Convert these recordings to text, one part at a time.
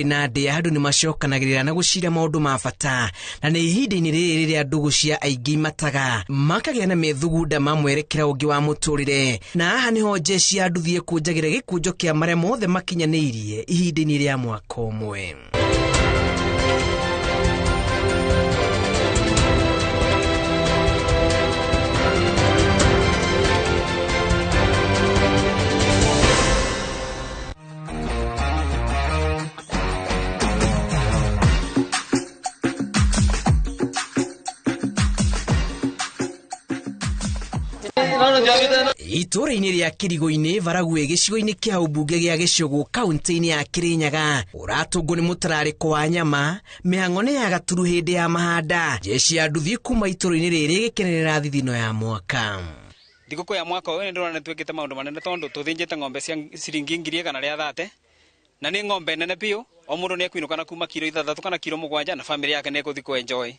na ndĩ andũ nĩ macokanagĩrĩra na gũcira maũndũ ma bata na nĩ ihinda-inĩ rĩrĩ rĩrĩa ndũgũ cia aingĩ mataga makagĩa na methugunda ma mwerekera ũngĩ wa mũtũrĩre, na haha nĩho njeci ya nduthi ĩkũnjagĩra gĩkũnjo kĩa marĩa mothe makinyanĩirie ihinda-inĩ rĩa mwaka ũmwe. Itũra-inĩ rĩa Kĩrigũ-inĩ Baragwe gĩcigo-inĩ kĩa ũmbunge gĩa Gĩcũgũ kaunti-inĩ ya Kĩrĩnyaga ũratũngwo nĩ mũtararĩko wa nyama, mĩhang'o nĩ ya gaturu hĩndĩ ya mahanda, njeci ya nduthi kuma itũra-inĩ rĩrĩ gĩkenerera thithino ya mwaka. Thigũkũ ya mwaka ũyũ nĩndĩrona nĩtwĩkĩte maũndũ manene tondũ tũthĩnjĩte ng'ombe cia ciringi 130 na nĩ ng'ombe nene biũ, o mũndũ nĩ ekũinũkana kuma kilo 6 kana kilo 7 na famĩlĩ yake nĩ ĩgũthiĩ kũ-enjoy.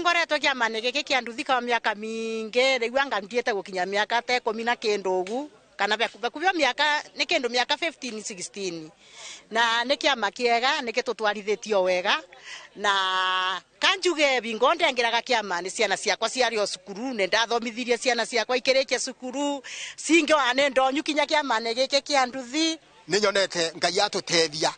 Ngoretwo kĩama-inĩ gĩkĩ kĩa nduthi kwa mĩaka mingĩ, rĩu anga ngiĩte gũkinya mĩaka ta 10 na kĩndũ ũgu kana bakubia mĩaka nĩ kĩndũ mĩaka 15 16, na nĩ kĩama kĩega nĩ gĩtũtwarithĩtio wega, na kanjuge bingo ndengeraga kĩama nĩ ciana ciakwa ciarĩ o cukuru, nĩ ndathomithirie ciana ciakwa ikĩrĩkia cukuru cinge wane ndonyu kinya kĩama-inĩ gĩkĩ kĩa nduthi. Nĩ nyonete Ngai atũteithia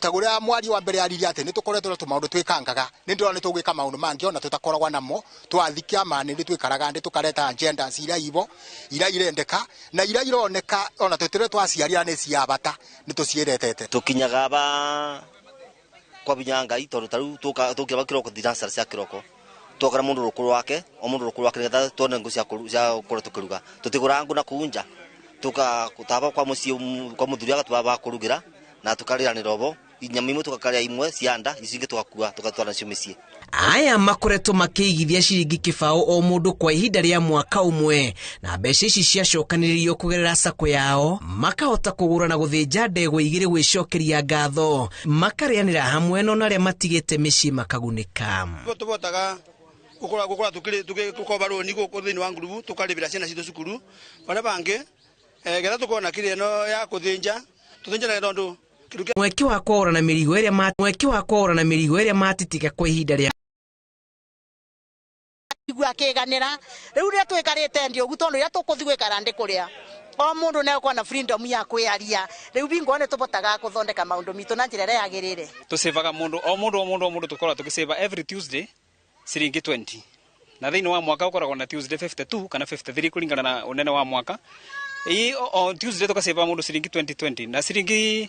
ta gũrĩa mwari wa mbere yaririe atĩ nĩ tũkoretwo na tũmaũndũ twĩkangaga, nĩ ndĩrona nĩ tũgwĩka maũndũ mangĩ ona tũtakoragwo namo, twathi kĩama-inĩ nĩ twĩkaraga ndĩ tũkareta agendas iria ibo iria irendeka na iria ironeka ona tũtĩre twaciarĩra nĩ cia bata nĩ tũciĩretete. Tũkinyaga ba kwa binya Ngai tondũ tarĩu tũkĩra kĩroko thinacara cia kĩroko twakara mũndũ rũkũrũ wake o mũndũ rũkũrũ wake nĩgetha tuone ngũ cia kũrĩa tũkĩruga, tũtigũraga ngũ na kũunja tũkataba kwa mũciĩ kwa mũthuri agatũba kũrugĩra na tũkarĩanĩra obo inyama imwe tũkakarĩa imwe cianda icio ingĩ tũgakua tũgatwara nacio mĩciĩ. Aya makoretwo makĩigithia ciringi kĩbaũ o mũndũ kwa ihinda rĩa mwaka ũmwe, na mbeca ici ciacokanĩrĩrio kũgerera sako yao makahota kũgũra na gũthĩnja ndegwa igĩrĩ gwĩcokeria ngatho, makarĩanĩra hamwe na arĩa matigĩte mĩciĩ makagunĩka. Tũbotaga gũkora tũkoba rũni gũkũ thĩinĩ wa ngurubu tũkarĩbĩra ciana citũ cukuru, bana bangĩ getha tũkona kĩrĩa ĩno ya kũthĩnja tũthĩnjanaga tondũ mweke wa kũhũrana mĩrigo ĩrĩa matitika kwa ihinda rĩa igua kĩganĩra rĩu rĩa twĩkarĩte ndio ũgu tondũ rĩa tũkũthi gwĩkara ndĩ kũrĩa o mũndũ nĩekuona na freedom ya kwĩaria, rĩu bingo nĩ tũbotaga gũthondeka maũndũ mitũ na njĩra ĩrĩa yagĩrĩire. Tũsavaga o mũndũ tũkoragwo tũkĩsava every Tuesday ciringi 20 na thĩinĩ wa mwaka ũkoragwo na Tuesday 52 kana 53 kũringana na ũnene wa mwaka. On Tuesday tukaseva mũndũ ciringi 20 na ciringi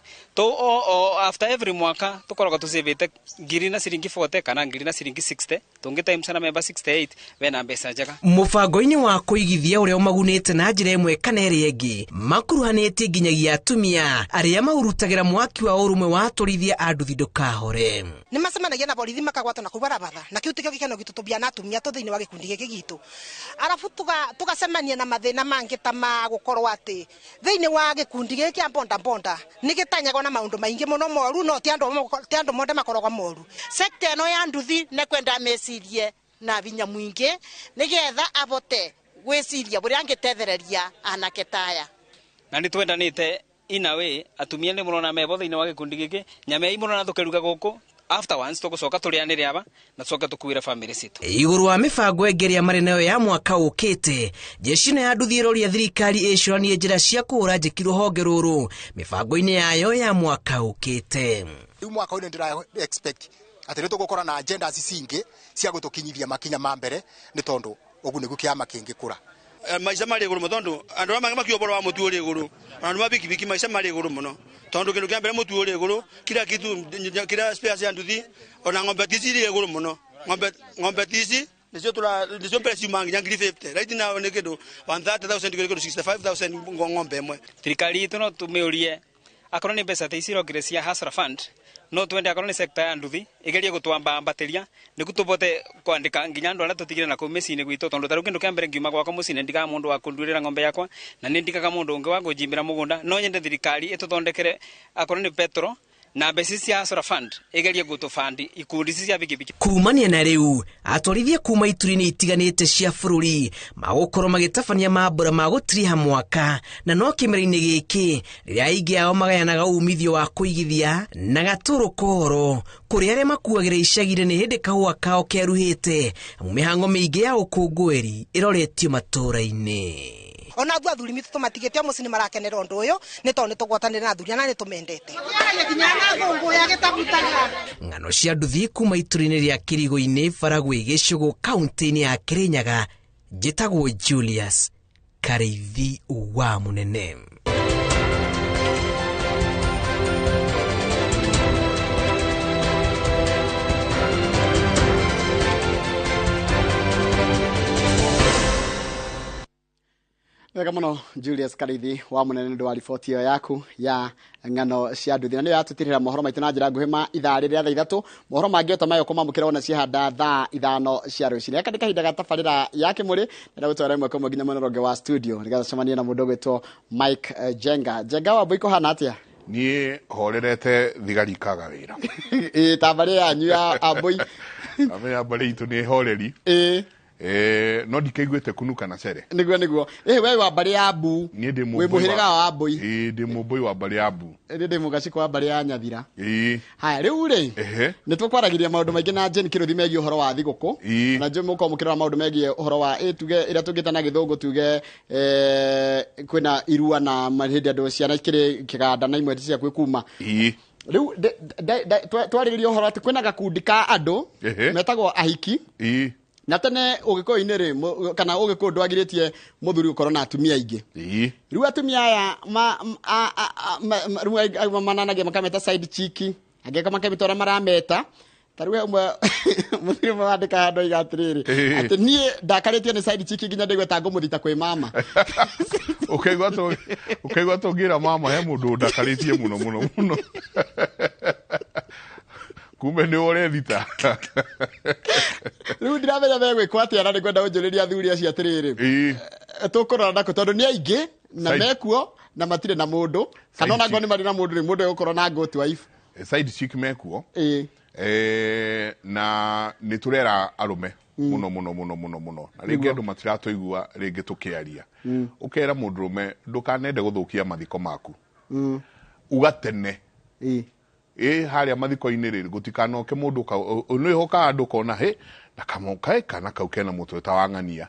after every mwaka tukoragwo tusevete ngiri na ciringi 40 kana ngiri na ciringi 60 tungi times na member 68 wena mbeca njega. Mũbango-inĩ wa kũigithia ũrĩa ũmagunĩte na njĩra ĩmwe kana ĩrĩa ĩngĩ makuruhanĩtie nginyagia atumia arĩa mahurutagĩra mwaki wa ũrũmwe wa atũrithia a nduthi ndũkahore. Nĩ macemanagia na borithi makagwatwo na kubarabara na kiu tikio gikeno gitu tũbia atumia thĩinĩ wa gĩkundi gĩkĩ gitu, arabu tugacemania na mathĩna mangĩ ta ma gũkorwo atĩ thĩinĩ wa gĩkundi gĩkĩ kĩa bonda nĩ gĩtanyagwo na maũndũ maingĩ mũno moru no ti andũ mothe makoragwo moru. Sekta ĩno ya nduthi nĩ kwenda mecirie na binya mũingĩ nĩgetha abote gwĩciria bũrĩa angĩtethereria anake taya, na nĩ twendanĩte in a way atumia nĩ mũrona mebo thĩinĩ wa gĩkundi gĩkĩ nyama imũrona thũkĩruga gũkũ afterwards tũgũcoka tũrĩanĩre aba na tũcoke tũkuĩre family citũ. Igũrũ wa mĩbango ĩngĩ marĩ nayo ya mwaka ũkĩte, jeshi ĩno ya nduthi ĩroria thirikari ĩcũranie njĩra cia kũhũra njeki rũhonge rũrũ mĩbango-inĩ yayo ya mwaka ũkĩte. Rĩu mwaka ũyũ ndĩra expect atĩ nĩ tũgũkorwo na agendas cingĩ cia gũtũkinyithia makinya ma mbere nĩ tondũ ũguo nĩguo kĩama kĩngĩkũra. Maica marĩ igũrũ mũno tondũ andũ arĩa mangĩ makiũboro wa mũtu ũrĩ igũrũ na andũ mabikibiki maica marĩ igũrũ mũno tondũ kĩndũ kĩa mbere mũtu ũrĩ igũrũ kila kitu kila space ya nduthi ona ng'ombe tici irĩ igũrũ mũno ng'ombe tici nicio mbere ciuma nginya ngiri 50 right now nĩ kĩndũ 130,000 kĩndũ 65,000 ng'ombe ĩmwe. Thirikari itũ no tũmĩũrie akorwo nĩ mbeca ta icirokire cia Hustler Fund no twende akorwo nĩ sector ya nduthi igerie gũtwambabatĩria nĩguo tũbote kwandĩka nginya andũ arĩa tũtigire na kũu mĩciĩ-inĩ gwitũ tondũ tarĩu kĩndũ kĩa mbere ngiuma gwakwa mũciĩ ndigaga mũndũ wa kũnduĩrĩra ng'ombe yakwa na nĩ ndigaga mũndũ ũngĩ wa kũnjimbĩra mũgũnda. No nyende thirikari ĩtũthondekere akorwo nĩ petrol na mbeca cia Sora Fund igerie guto fund ikundi cia bigibigi. Kumania na riu atwarithia kuma ituri-ini itiganite cia bururi magukorwo magitabania mambura ma gutiriha mwaka na no kimera-ini giki riria aingi ao magayanaga umithio wa kuigithia na gaturu koro kuri aria makuagira icagire ni hindi kahua kao keruhite mihango miingi ya ukungwiri iroretio matura-ini. Ona athua athuri mitu tumatigite muci ni marakenera undu uyu ni tondu tugwatanire na athuri na ni tumendete ng'ano cia nduthi kuma ituri-ini ria Kirigo-ini Baragwe Gicugu kaunti-ini ya Kirinyaga. Njitagwo Julius Kareithi wa Munene. Wega muno Julius Kareithi wa Munene ndo ripoti yo yaku ya ng'ano cia nduthi na nĩ yatutirira mohoro maitu na njira nguhima ithaa rĩrĩa thaa 3 mohoro mangĩ mayo kumamukira ona ciahanda thaa 5 cia rũcinĩ aka ndikahinda gatabarĩra yake mũrĩ na gũtwara imwe kwa nginya mũnoronge wa studio nĩgathacemania na mũndũ gwĩtwo Mike Jenga wa Boiko hana atia niĩ horerete thigari kaga wĩra tabarĩ yanyu ya Aboi amenya barĩ itu nĩ horeri no ndikaiguĩte kunuka na cere niguo we wa bari ya Abu we muhiraga wa Aboi ndi muboi wa bari ya Abu ndi mugaciko wa bari ya Nyathira haya riu ri nitũkwaragiria maundu maingi na Jane Kiruthi megie uhoro wa thiguku na Jane muko mukira maundu megie uhoro wa tuge ira tugitana githungu tuge kwina irua na mahindi andu ciana ikiri kiganda na imwe cia kwikuma riu twariririo uhoro ati kwina gakundi ka andu metagwo ahiki na tene ugiko-ini ri kana ugiko ndwagiritie muthuri ukorwo na atumia aingi riu atumia aya riu mananagia makameta side chick ageka makameta marameta tarwe umwe muthuri mwandika handu igatiriri ati nie ndakaritie ni side chick nginya ndigwe tango muthita kwi mama ukaigwa tungira mama he mundu ndakaritie muno kumbe nĩ ũrethita riu ndiramenya megwĩkwo atĩa na nĩngwenda ũnjũrĩria athuri acio atĩrĩrĩ tũkũrora nako tondũ nĩ aingĩ na mekuo na matirĩ na mũndũ kana ona ngo nĩ marĩ na mũndũ nĩ mũndũ egũkorwo na goat wife side chick mekuo na nĩ tũrera arũme muno na rĩngĩ andũ matiratũigua rĩngĩ tũkĩaria ũkera mũndũrũme ndũkanende gũthũkia mathiko maku ugatene haria mathiko-ini rĩrĩ gutikanoke mundu nĩ hoka andu kona he na kamoka kana kaukena mutu ta wang'ania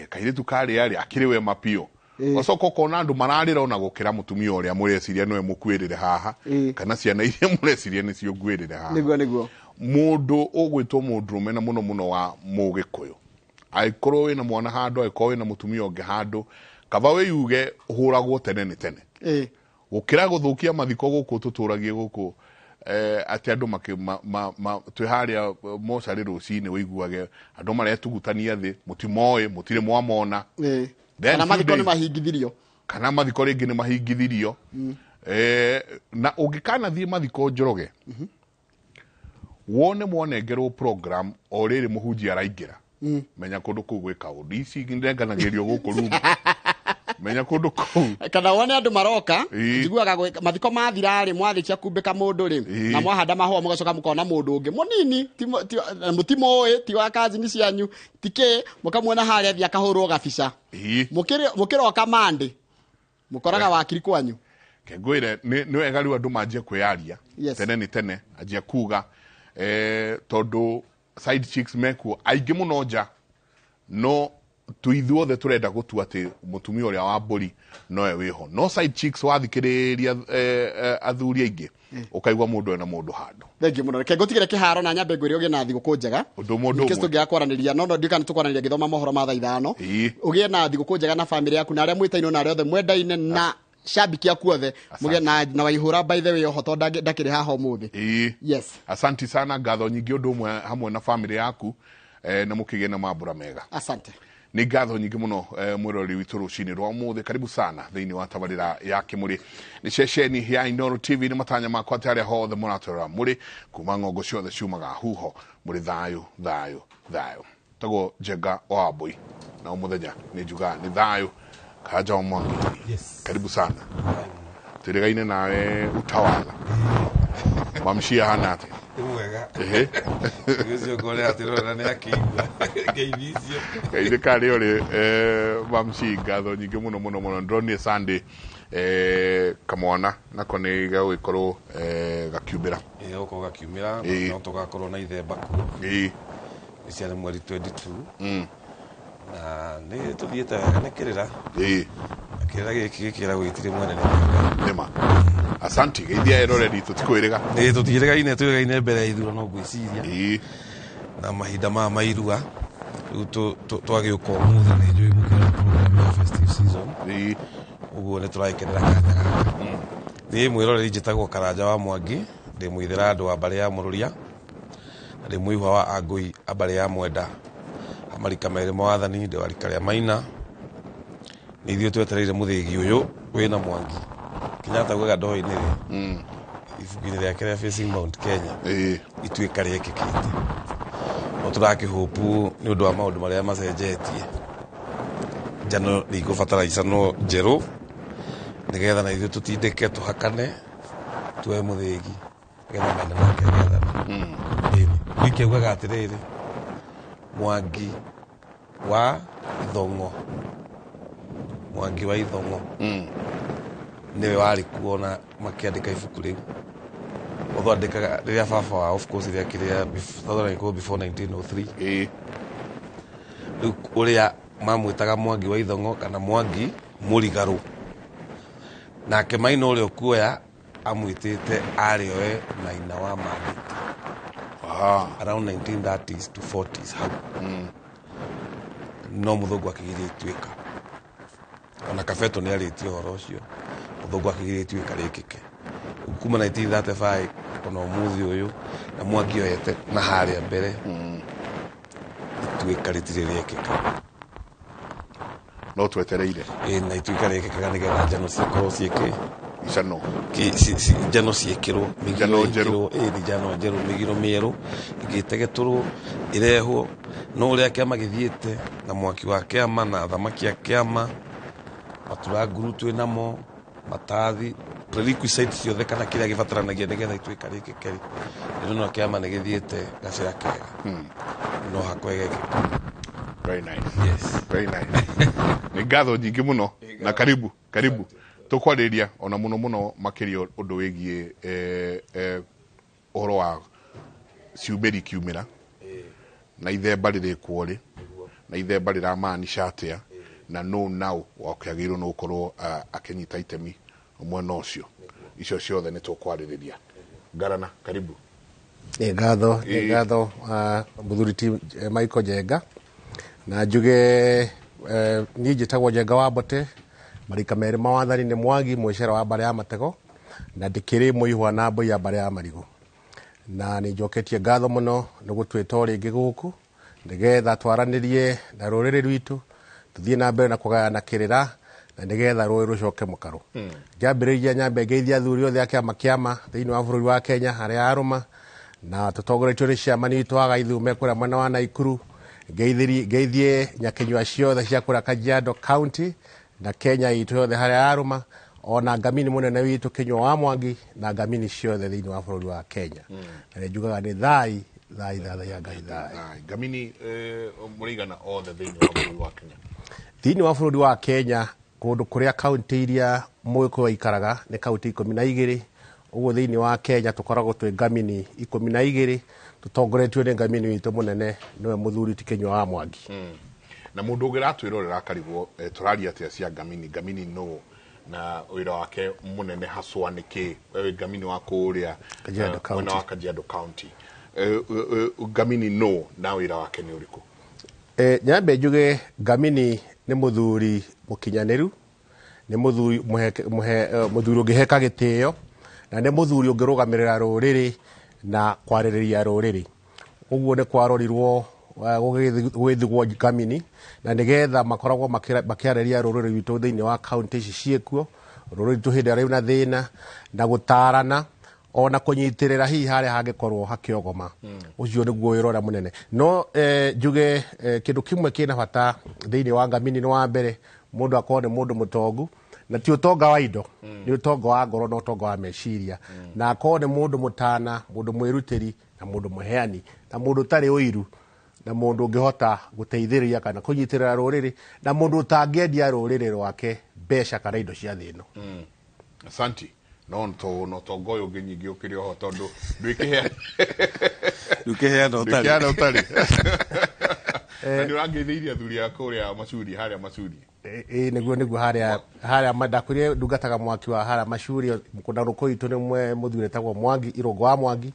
kairitu kari ari akiriwe mapio osoko kona andu mararira ona gukira mutumia uria mureciria noe mukwirire haha kana ciana iria mureciria ni cio ngwirire haha niguo mundu ugwitwo mundurume na muno wa mugikuyu aikorwo wina mwana handu aikorwo wina mutumia ungi handu kaba we yuge uhuragwo tene ni tene gukira guthukia mathiko guku tuturagie guku ati andu twiharia mocari rucini wiguage andu maretugutania thi mutimoe mutire mwamona kana mathiko ni mahingithirio ringi ni mahingithirio na ungikana thie mathiko njoroge wone mwanengerwo program o riri muhunjia araingira menya kundu kuu gwika undu ici ndenganagĩrio guku rumu menya kundu kuu kana wone andu maroka njiguaga mathiko mathira ri mwathikia kumbika mundu ri na mwahanda mahua mugacoka mukona mundu ungi munini mutimoe ti wa kazi ni cianyu tike mukamwona haria thia kahurwo gabica mukiro kamande mukoraga wakiri kwanyu kengwire ni wega riu andu manjie kwiaria tene ni tene anjie kuga tondu side chicks mekuo aingi muno nja no tuithuothe turenda gutua ati mutumia uria wa mburi noe wiho no side chicks wathikiriria athuri aingi ukaigwa mundu ena mundu handu thengi muno reke ngutigire kiharo na nyambe ngwire ugie na thiguku njega kisto gia kwaraniria no ndika ntukwaraniria githoma mohoro ma thaa 5 ugie na thiguku njega na family yaku na aria mwitaino na aria othe mwendaine na shabiki yaku othe mugie na waihura by the way hoto ndakire haha umuthi yes asante sana ngatho nyingi undu umwe hamwe na family yaku na mukige na mambura mega asante ni ngatho nyingi muno mwirori witu rucini rwa muthi karibu sana thiini wa tabarira ya kimuri ni ceceni ya Inooro TV ni matanya makwa atari hothe muratora muri kuma ng'ongo ciothe ciumaga huho muri thayu tago Jenga wa Aboi na umuthenya ni juga ni thayu kaja Mwangi karibu sana tirigaine nawe utawala Mamshia hana ati. Mwega. Ngizio gole atirora ne akigwa. Keibisio. Ile kale ole mamshi gatho nyingi muno ndrone Sunday kamwana nako ni gawikorwo gakiumira. Oko gakiumira no tugakorwo na ithemba ku. Iciare mweri 22. Na ni tuthiete nekerera. Kira giki kira gwitire mwana nema. Asante geithia eroreri tutikwirega. Tutirega ine twega mbere ithuro no gwiciria. Na mahinda ma mairua twagiuka umuthi ni njui mukira program ya festive season. Uguo ni turaikenerera kanya gaka. Ni mwiroreri njitagwo Karanja wa Mwangi ndi mwithira andu wa mbari ya Mururia ndi mwihwa wa Angui ambari ya Mwenda amarika mere mwathani ndi warika ria Maina ni ithio twetereire muthigi uyu wina Mwangi Kenyatta gwega ndoi-ini ri ibuku-ini riake ria Facing Mount Kenya ituika riekikite no turakihopu ni undu wa maundu maria macenjetie njano nigubatara icano njeru nigetha na ithio tutindike tuhakane tuwe muthigi nigetha maina make gethana ikeugaga atiriri Mwangi wa Ithongo niwe wari kuona makiandika ibuku riu uthondekaga riria baba wa of course riria kiria before 1903 riu uria mamwitaga Mwangi wa Ithongo kana Mwangi Murigaru nake Maina uria ukuoya amwitite arioe Maina wa Mandiki around 1930s to 40s hau no muthungu akigiria ituika ona Kabeto ni aritio horo ucio muthungu akigiria ituika rikike kuma 1935 ona umuthi uyu na Mwangi oyete na haria mbere ituika ritire rikika no twetereire na ituika rikika nigetha njano cikorwo ciiki icano njano ciekirwo migiro njeru njano njeru migiro mieru igitegeturwo irehwo no uria kiama githiete na mwaki wa kiama na thamaki ya kiama matura nguru twinamo matathi prerequisite ciothe kana kiria gibataranagia nigetha ituika rikikeri no kiama ni githiete gacira kega no hakwege very nice very nice ni ngatho nyingi muno na karibu tukwariria ona muno makirio undu wigie uhoro wa ciumbiri kiumira na ithemba riri kwori na ithemba riramaanisha atia na no now wakiagirwo no ukorwo akinyita itemi mwena ucio icio ciothe ni tukwariria Garana karibu ngatho muthuri Michael Njenga na njuge ni njitagwo Njenga wa Mbote marika mere mawathani ni Mwangi mwicera wa mbare ya Matego na ndikiri muihwa na mbui ya mbare ya Marigo na ni njoketie ngatho muno ni gutwita ringi guku nigetha twaranirie na ruriri rwitu tuthie na mbere na kugayana kirira na nigetha ruri rucoke mukaru njambiriria nyambe ngeithia athuri othe akiama thiini wa bururi wa Kenya haria aruma na tutongoretio ni ciama ni twaga ithume kuria mwena wa Naikuru ngeithie nyakinyua ciothe cia kuria Kajiado County na Kenya itu yothe haria aruma ona ngamini munene witu Kinyua wa Mwangi na ngamini ciothe thiini wa bururi wa Kenya na njugaga ni thai ya Ngai ngamini murigana othe thiini wa bururi wa Kenya thiini wa bururi wa Kenya kundu kuria county iria mwiko ikaraga ni county 12 uguo thiini wa Kenya tukoragwo twi ngamini 12 tutongoretio ni ngamini witu munene niwe muthuri ti Kinyua wa Mwangi na mundu ugiratwirorera karigwo turaria atia cia ngamini no na wira wake munene haswa niki ngamini wa kuria mwena wa Kajiado County ngamini no na wira wake ni uriku nyambe njuge ngamini ni muthuri mukinyaniru ni muthuri muthuri ungiheka gitio na ni muthuri ungirugamirira ruriri na kwaririria ruriri uguo ni kwarorirwo gwithigwo ngamini na nigetha makoragwo makiareria ruriri witu thiini wa county ici ciekuo ruriri tu hindi ari na thina na gutarana ona kunyitirira hihi haria hangikorwo hakiogoma ucio niguo wirora munene no njuge kindu kimwe kina bata thiini wa ngamini ni wa mbere mundu akorwo ni mundu mutongu na ti utonga wa indo ni utonga wa ngoro na utonga wa meciria na akorwo ni mundu mutana mundu mwirutiri na mundu muheani na mundu tari uiru na mundu ungihota guteithĩrĩria kana kunyitirira ruriri na mundu utangĩendia ruriri rwake mbeca kana indo cia thĩ ĩno. Asanti no tongo yo nginyingi ukiri ho tondu ndwikihea no tari ni urangithiria thuri akuria macuri haria macuri niguo haria mandakurie ndungataga mwaki wa haria macuri mukunda ruko itu ni muthure tagwo Mwangi Irungu wa Mwangi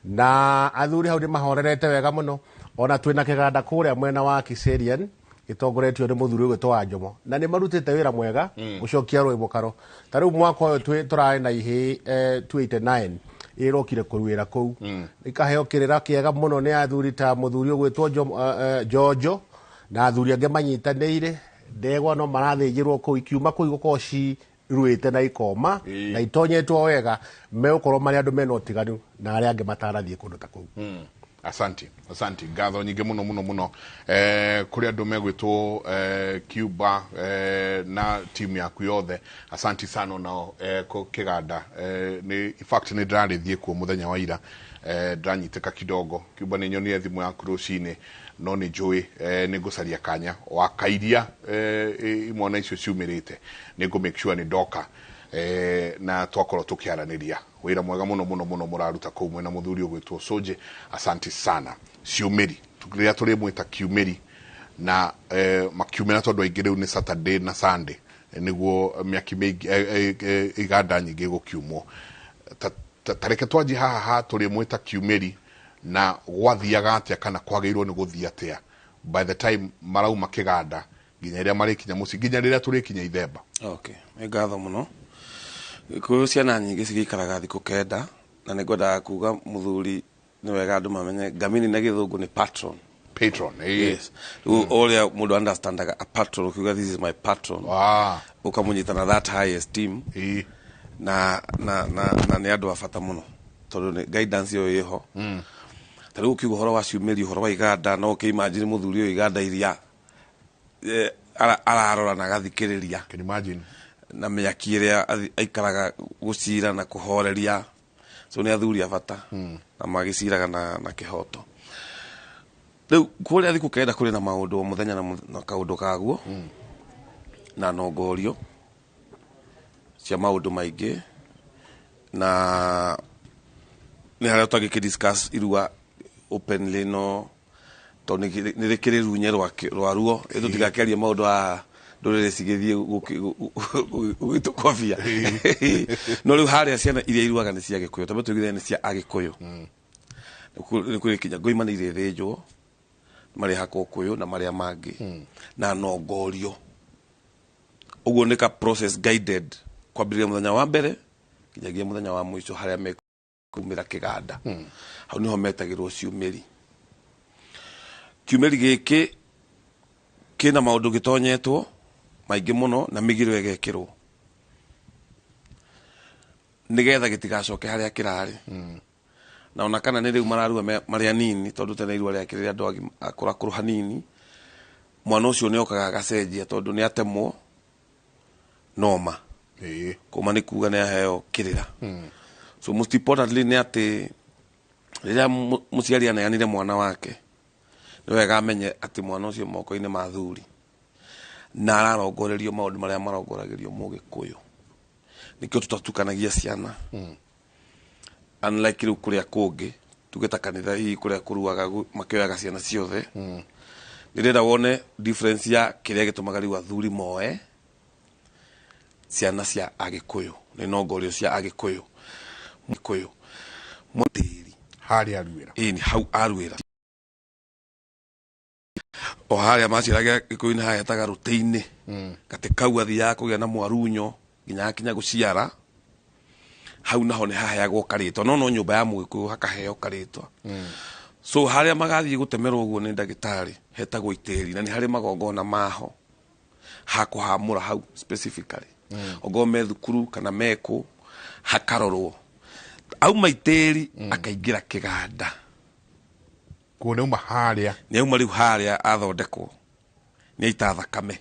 na athuri hau ni mahorerete wega muno ona twina kiganda kuria mwena wa Kiserian gitongoretio ni muthuri gwitwo wa Njomo na ni marutite wira mwega gucokia roi mukaro ta riu mwaka uyu turae na ihi 289 irokire kuruira kuu ikaheo kirira kiega muno ni athuri ta muthuri gwitwo Jojo na athuri ange manyitanire ndegwa no marathĩnjĩrwo kuu ikiuma kuu igukoci ruite na ikoma na itonyetwo wega megukorwo mari andu mena utiganu na aria ange matarathie kundu ta kuu. Asanti ngatho nyingi muno kuri andu megwitwo Cuba na timu yaku yothe asanti sana nao kiganda ni in fact ni ndarithie kuo muthenya wa ira ndanyiteka kidogo Cuba ni nyonire thimu yaku rucini no ni njui ni ngucaria kanya wakairia imwana icio ciumirite ni ngo make sure ni ndoka na twakorwo tukiaraniria wira mwega muno muraruta kuu mwena muthuri ugwitwo Soje asanti sana ciumiri tukiria turi mwita kiumiri na makiumira tondu aingi riu ni Saturday na Sunday niguo miaki mingi iganda nyingi gukiumwo tareke twaji haha turi mwita kiumiri na gwathiaga atia kana kwagirwo ni guthia atia by the time marauma kiganda nginya ria marikinya muci nginya riria turikinya Ithemba. Okay ngatho muno ko ciana nyingi cigikaraga thiku kenda na nigwenda kuga muthuri ni wega andu mamenye Ngamini na Githungu ni patron yes all mundu understandaga a patron ukiuga this is my patron ukamunyita na that high esteem na ni andu afata muno tondu ni guidance yo yeho tariu ukiuga horo wa ciumiri horo wa iganda no ke imagine muthuri yo iganda iria ararora na gathikiriria can imagine na meyaki iria aikaraga gucira na kuhoreria so ni athuri afata na magiciraga na kihoto riu kuria thiku kenda kuri na maundu muthenya na kaundu kaguo na nongorio cia maundu maingi na ni haria tutagikidiscuss irua openly no to ni rikiri runye rwaruo itutigakeria maundu a ndorere cigithie gugitukofia no riu haria ciana iria iruaga ni cia Gikuyu tabe tugire ni cia Agikuyu ni kurikinya ngoimana ire thinjwo mari hakokuyu na maria mangi na nongorio uguo ni ka process guided kwambiria muthenya wa mbere kinyagia muthenya wa mwisho haria mekumira kiganda hau niho metagirwo ciumiri kiumiri giki kina maundu gitonyetwo maingi muno na migiro egekirwo nigetha gitigacoke haria kirari na ona kana ni riu mararua maria nini tondu tene irua ria kiriria andu akura hanini mwana ucio ni okaga agacenjia tondu ni atemwo noma kuma ni kuga ni aheo kirira so most importantly ni ati riria muciari aneanire mwana wake ni wega amenye ati mwana ucio moko-ini ma thuri na ararongorerio maundu maria marongoragirio Mugikuyu nikio tutatukanagia ciana unlike riu kuria kungi tugeta kanitha hii kuria kuruaga makioyaga ciana ciothe ndirenda wone difference ya kiria gitumaga riu athuri moe ciana cia Agikuyu ni nongorio cia Agikuyu mutiri haria aruira ni hau aruira o haria maciraga Gikuyu-ini hayetaga ruteini gati kau athia kugia na mwarunyo nginya akinya guciara hau naho ni haheagwo karitwa no nyumba ya Mugikuyu hakaheo karitwa so haria magathie gutemerwo uguo ni ndagitari hetagwo iteri na ni hari magongona maho hakuhamura hau specifically ogome thukuru kana meko hakarorwo au maiteri akaingira kiganda kuone uma haria ni uma riu haria athondekwo nä aita thakame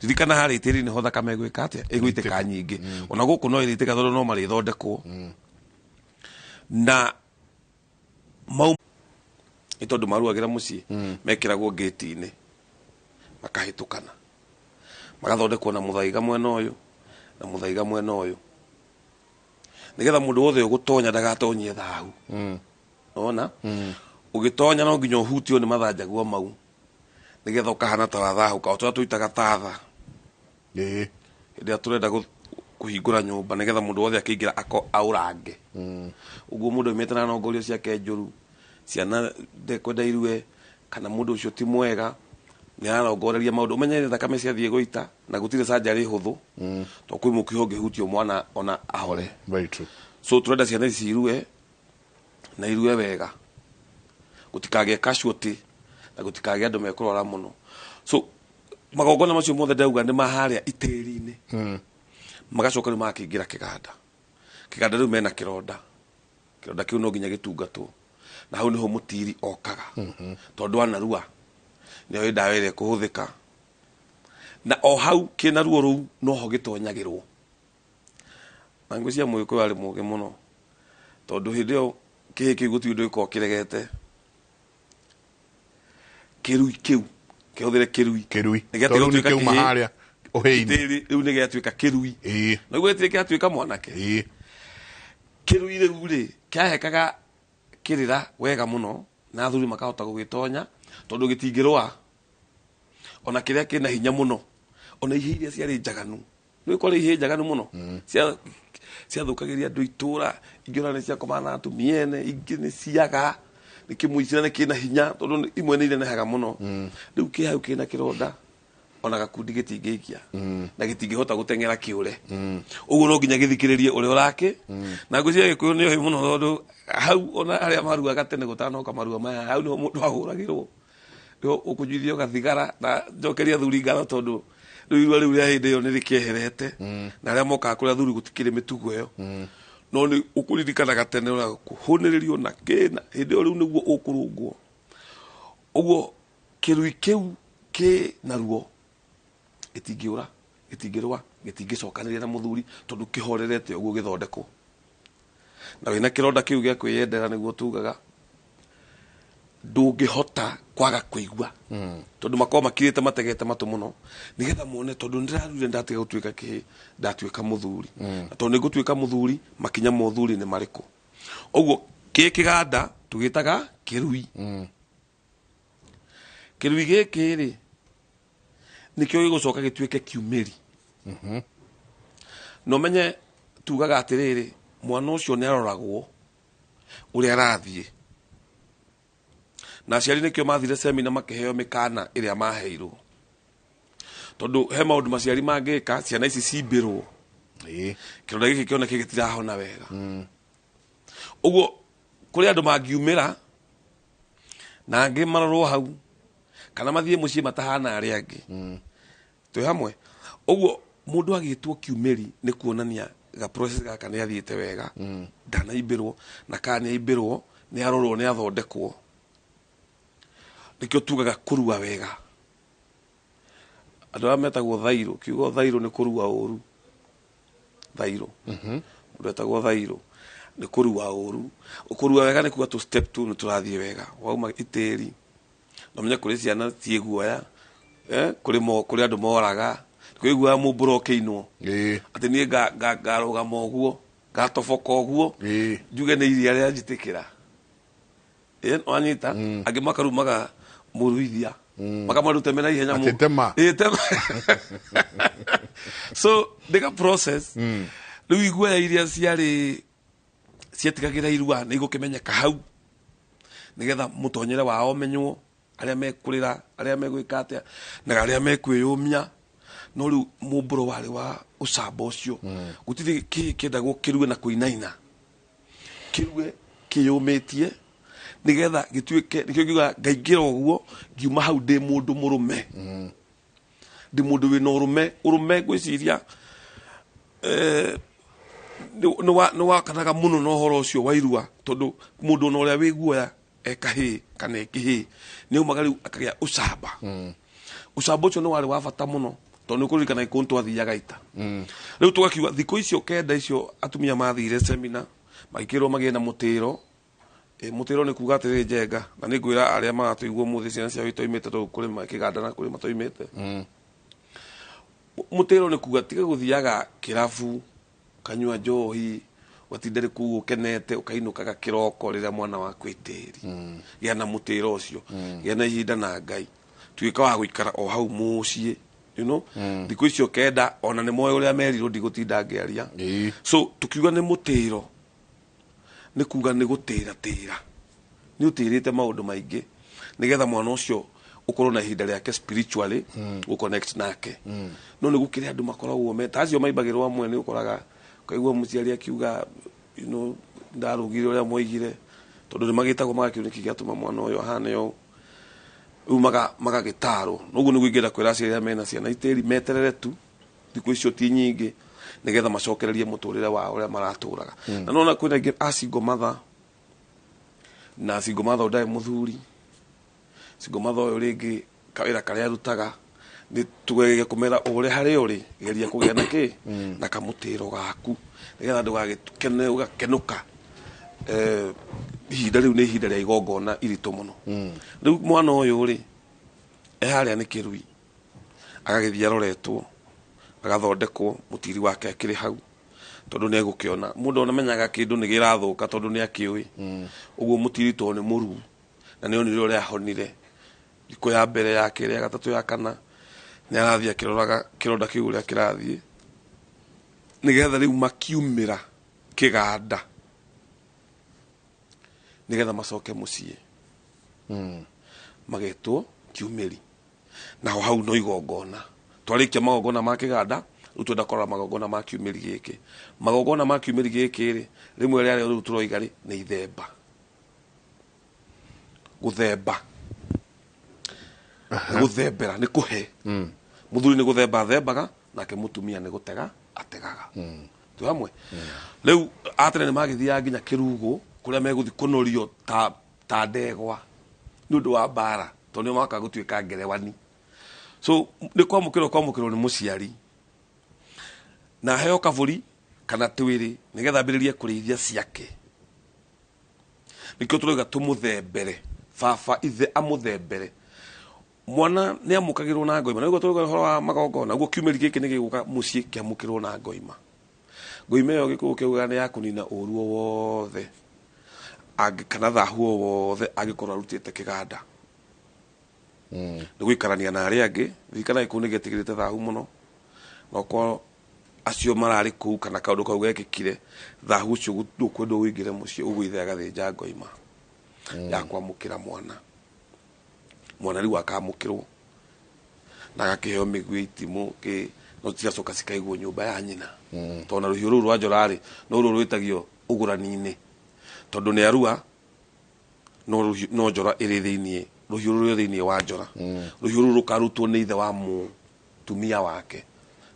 ririkana harä tä ri nä ho thakame gwä ka atä ä gå itä ka nyingä ona gå kå no ä rä tä ka tondå no marä thondekwo na mau nä tondå maruagä ra må ciä mekä ragwo ngäti-inä makahä tå kana magathondekwo na må thaiga mwena å yå na må thaiga mwena å yå nä getha må ndå wothe å gå tonya ndagatonyie thau ona å gä tonya no nginya å hutio nä mathanjagua mau nä getha å kahana ta wathahu ka å tå rä a tå itaga tatha hä ndä ä a tå renda kå hingå ra nyå mba nä getha må ndå wothe akä ingä ra aå range å guo må ndå aimä te na nongorio ciake njå ru ciana ndekwenda irue kana må ndå å cio ti mwega nä ararongoreria maå ndå å menye thakame ciathiä gå ita na gå tirä canjarä hå thå to kwä må kä ho ngä hutio mwana ona ahore so tå renda ciana ici irue na irue wega gå tikagä casualty na gå tikagä andå mekå rwara må no so magongona macio mothe ndauga nä maharä a itä ri-inä magacoka rä magakä ingä ra kä ganda rä u mena kä ronda kä u no nginya gä tungatwo na hau nä ho må tiri okaga tondå anarua nä oä ndawa ä rä a kå hå thä ka na o hau kä na ruo rå u no ho gä tonyagä rwo na ngå cia må gä kå yå arä må gä må no tondå hä ndä ä yo kä hä kä u gå tirä ndå gä korwo kä regete kä rui kä u kä hå thä re kä rui rä u nä gä atuä ka kä rui naguo gä tirä kä atuä ka mwanake kä rui rä u rä kä ahekaga kä rä ra wega må no na athuri makahota gå gä tonya tondå gä tingä rwa ona kä rä a kä na hinya må no ona ihä iria ciarä njaganu nä gä korwo ihä njaganu må no ciathå kagä ria andå itå ra ingä ona nä ciakomana na atumia ene ingä nä ciaga nä kä må icira nä kä na hinya tondå imwe nä irenehaga må no rä u kä hau kä na kä ronda ona gakundi gä tingä ikia na gä tingä hota gå teng'era kä å re å guo no nginya gä thikä rä rie å rä a å rakä na ngå cia gä kå yå nä oä må no tondå hau ona arä a maruaga tene gå tanoka marua maya hau nä ho må ndå ahå ragä rwo å kå njuithio gathigara na njokeria thuri ngatho tondå rä u irua rä u rä a hä ndä ä yo nä rä kä eherete na arä a mokaga kå rä a thuri gå tikä rä mä tugo ä yo no nä å kå ririkanaga tene kå hå nä rä rio na kä na hä ndä ä yo rä u nä guo å kå rå ngwo å guo kä rui kä u kä naruo gä tingä å ra gä tingä rwa gä tingä cokanä ria na må thuri tondå kä horerete å guo gä thondekwo na wä na kä ronda kä u gä a kwä yendera nä guo tugaga ndå ngä hota kwaga kå igua tondå makorwo makirä te mategete matå må no nä getha mone tondå nä ndäraruire ndatiga gå tuä ka kä ndatuä ka må thuri tondå nä ngå tuä ka må thuri makinya mo thuri nä marä kå å guo kä kä ganda tå gä taga kä rui kä rui gä kä rä nä kä o gä gå coka gä tuä ke kiumä ri no menye tugaga atä rä rä mwana å cio nä aroragwo å rä a arathiä na aciari nä kä o mathire semina makä heo mä kana ä rä a maheirwo tondå he maå ndå maciari mangä ka ciana ici cimbä rwo kä ronda gä kä kä oneke gä tirahona wega å guo kå rä andå mangiumä ra na angä marorwo hau kana mathiä må ciä matahana arä angä twä hamwe å guo må ndå agä two kiumä ri nä kuonania ga process gaka nä athiä te wega ndanaimbä rwo na kana nä aimbä rwo nä arorwo nä athondekwo nä kä o tugaga kå rua wega andå arä a metagwo thairå kiugo thairå nä kå rua å ru thairå må ndå etagwo thairå nä kå rua å ru kå rua wega nä kuga tå step two nä tå rathiä wega wauma itä ri no menye kå rä ciana ciä guoya kå rä andå moraga kwä guoya må mbå ra å kä inwo atä niä ngarå gama å guo ngatoboka å guo njuge nä iria rä a njitä kä ra wanyita angä makarumaga må ruithia makamaruteme na ihenya so ndä process rä u iguoya iria ciarä ciatigagä ra irua nä igå kä menyeka hau nä getha må tonyere wao menywo arä a mekå rä ra arä a megwä ka atä na arä a mekwä yå mia no rä u må mbå ro warä wa å camba å cio gå tirä kä kä endagwo kä rue na kå inaina kä rue kä yå mä tie nä getha gä tuä ke nä kä o ngiuga ngaingä ra å guo ngiuma hau ndä må ndå må rå me ndä må ndå wä na å rå me ngwä ciria nä wakanaga må no na å horo å cio wa irua tondå må ndå na å rä a wä guoya ekahä kana ekä hä nä aumaga rä u akagä a å camba ucamba ucio ni wari wa bata muno tondu kuririkana ikuntu twathiaga ita riu tugakiuga thikũ icio kenda icio atumia mathire seminar magikirwo magie na mutiro mutiro ni kuga atiri Njenga na ni ngwira aria maratuigwo muthi ciana ciao itoimite to kuri makiganda na kuri matoimite mutiro ni kuga tiga guthiaga kirabu kanyua njohi watindere ku ukenete ukainukaga kiroko riria mwana waku itiri gia na mutiro ucio gia na ihinda na Ngai tuika wa guikara o hau mucie you know thikũ icio kenda ona ni moyo uria merirwo ndigutinda ngiaria so tukiuga ni mutiro ni kuga ni gutira ni utirite maundu maingi nigetha mwana ucio ukorwo na ihinda riake spiritually uconnect nake no ni gukire andu makoragwo meta acio maibagirwo amwe ni ukoraga kaigua muciari akiuga you know ndarugire uria moigire tondu ni magitagwo magakiuniki giatuma mwana uyu ahane yo magagitaro noguo ni gwingira kwira aciari mena ciana itiri meterere tu thikũ icio ti nyingi nigetha macokererie muturire wao uria maraturaga na nona kwina ingi asingle mother na single mother ndai muthuri single mother uyu ringi kawira karia arutaga ni tugege kumera uri hari uri geria kugia na ki na kamutiro gaku nigetha ndugagikene ugakenuka ihinda riu ni ihinda ria igongona iritu muno riu mwana uyu ri haria ni kirui agagithia roretwo agathondekwo mutiri wake akiri hau tondu ni egukiona mundu ona menyaga kindu ni girathuka tondu ni akiui uguo mutiri to ni muru na ni onire uria honire iko ya mbere yake ya gatatu ya kana ni arathia kironda kiu uria kirathie nigetha riu makiumira kiganda nigetha macoke mucie magetwo kiumiri na hau no igongona twarikia magongona ma kiganda utwenda korora magongona ma kiumiri giki magongona ma kiumiri giki ri rimwe ria riu turoiga ri ni ithemba guthembera ni kuhe muthuri ni guthemba thembaga nake mutumia ni gutega ategaga tu hamwe riu atene ni magithia nginya kirugo kuria meguthi kunorio ta ndegwa ni undu wa bara tondu maka gutuika ngerewani so ni kwamukirwo ni muciari na heo kavuri kana twiri nigetha ambiririe kurithia ciake nikio turoiga tumuthembere baba ithe amuthembere mwana ni amukagirwo na ngoima niguo turoiga horo wa magongona guo kiumiri giki ni giguka mucii kiamukirwo na ngoima ngoima iyo gikuo kiuga ni yakunina uruo wothe kana thahu wothe agikorwo arutite kiganda ni guikarania na aria angi thikana ikuni getigirite thahu muno noko acio marari kuu kana kaundu kau gekikire thahu ucio ndukwenda wingire mucii uguo ithe agathinja ngoima ya kwamukira mwana riu akamukirwo na agakiheo migwi itimu no tigacoka cikaigwo nyumba ya nyina tona ruhiu ruru rwa njora ri no ruru rwitagio ugurani-ini tondu ni arua no njora iri thiini ruhiu ruru thiini wa njora ruhiu ruru rukarutwo ni ithe wa mutumia wake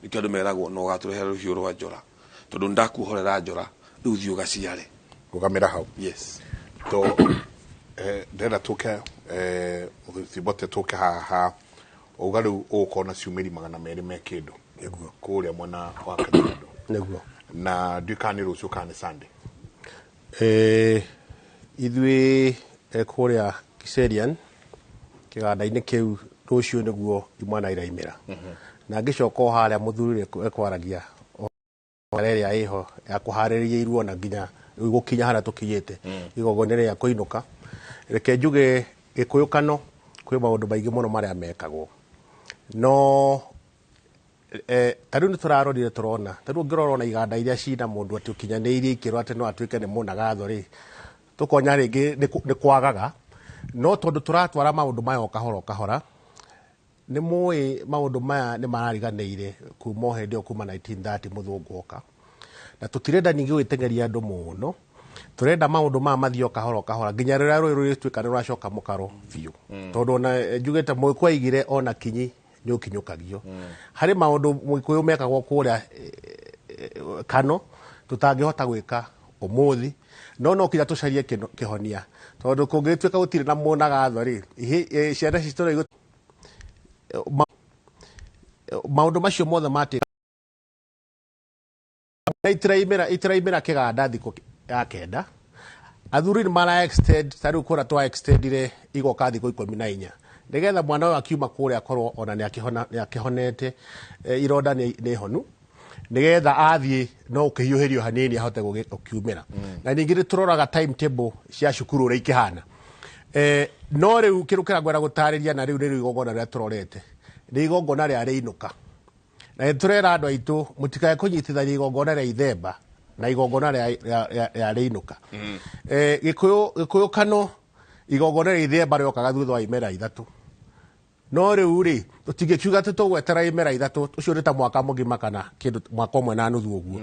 nikio andu meragwo no gaturehe ruhiu rwa njora tondu ndakuhorera njora riu thio gaciare rugamira hau yes to ndenda tuke thibote tuke haha ugaru ukona ciumiri 200 me kindu niguo kuria mwana wa Kajiado niguo na dukani rucio kana Sunday ithwe kuria Kiserian kiganda-ini kiu rucio niguo imwana iraimira na ngicoka haria muthuri ekwaragia area iho ya kuhaririria iruo na nginya gukinya haria tukiyite igogone ya kuinuka reke njuge gikuyukano kwi maundu maingi muno maria mekagwo no tariu ni turarorire turona tariu ngirorona iganda iria cina mundu ati ukinyaniirie ikiro ati no atuike ni munagatho ri tukonya ringi ni kwagaga no tondu turatwara maundu maya kahora ni mui maundu maya ni marariganiire kuma hindi o kuma 1930 muthungu oka na tutirenda ningi gwitengeria andu muno turenda maundu ma mathio kahora nginya rira ruri twika ni ruracoka mukaro biu tondu na njugite mwikwa igire ona kinyi ni ukinyukagio hari maundu mwikuyu mekagwo kuria kano tutangihota gwika umuthi no kinya tucarie kihonia tondu kungitwika gutire na munagatho ri ciana citora maundu macio mothe mate itiraimira kiganda thiko ya kenda athuri ni mara extend tariu kura twa extendire igoka thiko 14 nigetha mwana uyu akiuma kuria akorwo ona ni akihonete ironda ni honu nigetha athie no ukihiuhirio hanini ahote gukiumira na ningi turoraga timetable cia cukuru uri ikihana no riu kirukira gwera gutariria na riu ni igongona ria turorete ni igongona ria riinuka na turera andu aitu mutikae kunyitithania igongona ria ithemba na igongona ria riinuka gikuyu kano igongona ria ithemba riokaga thutha wa imera ithatu no riu ri tutingikiuga tutugwetera imera ithatu ucio ni ta mwaka mugima kana kindu mwaka umwe na nuthu uguo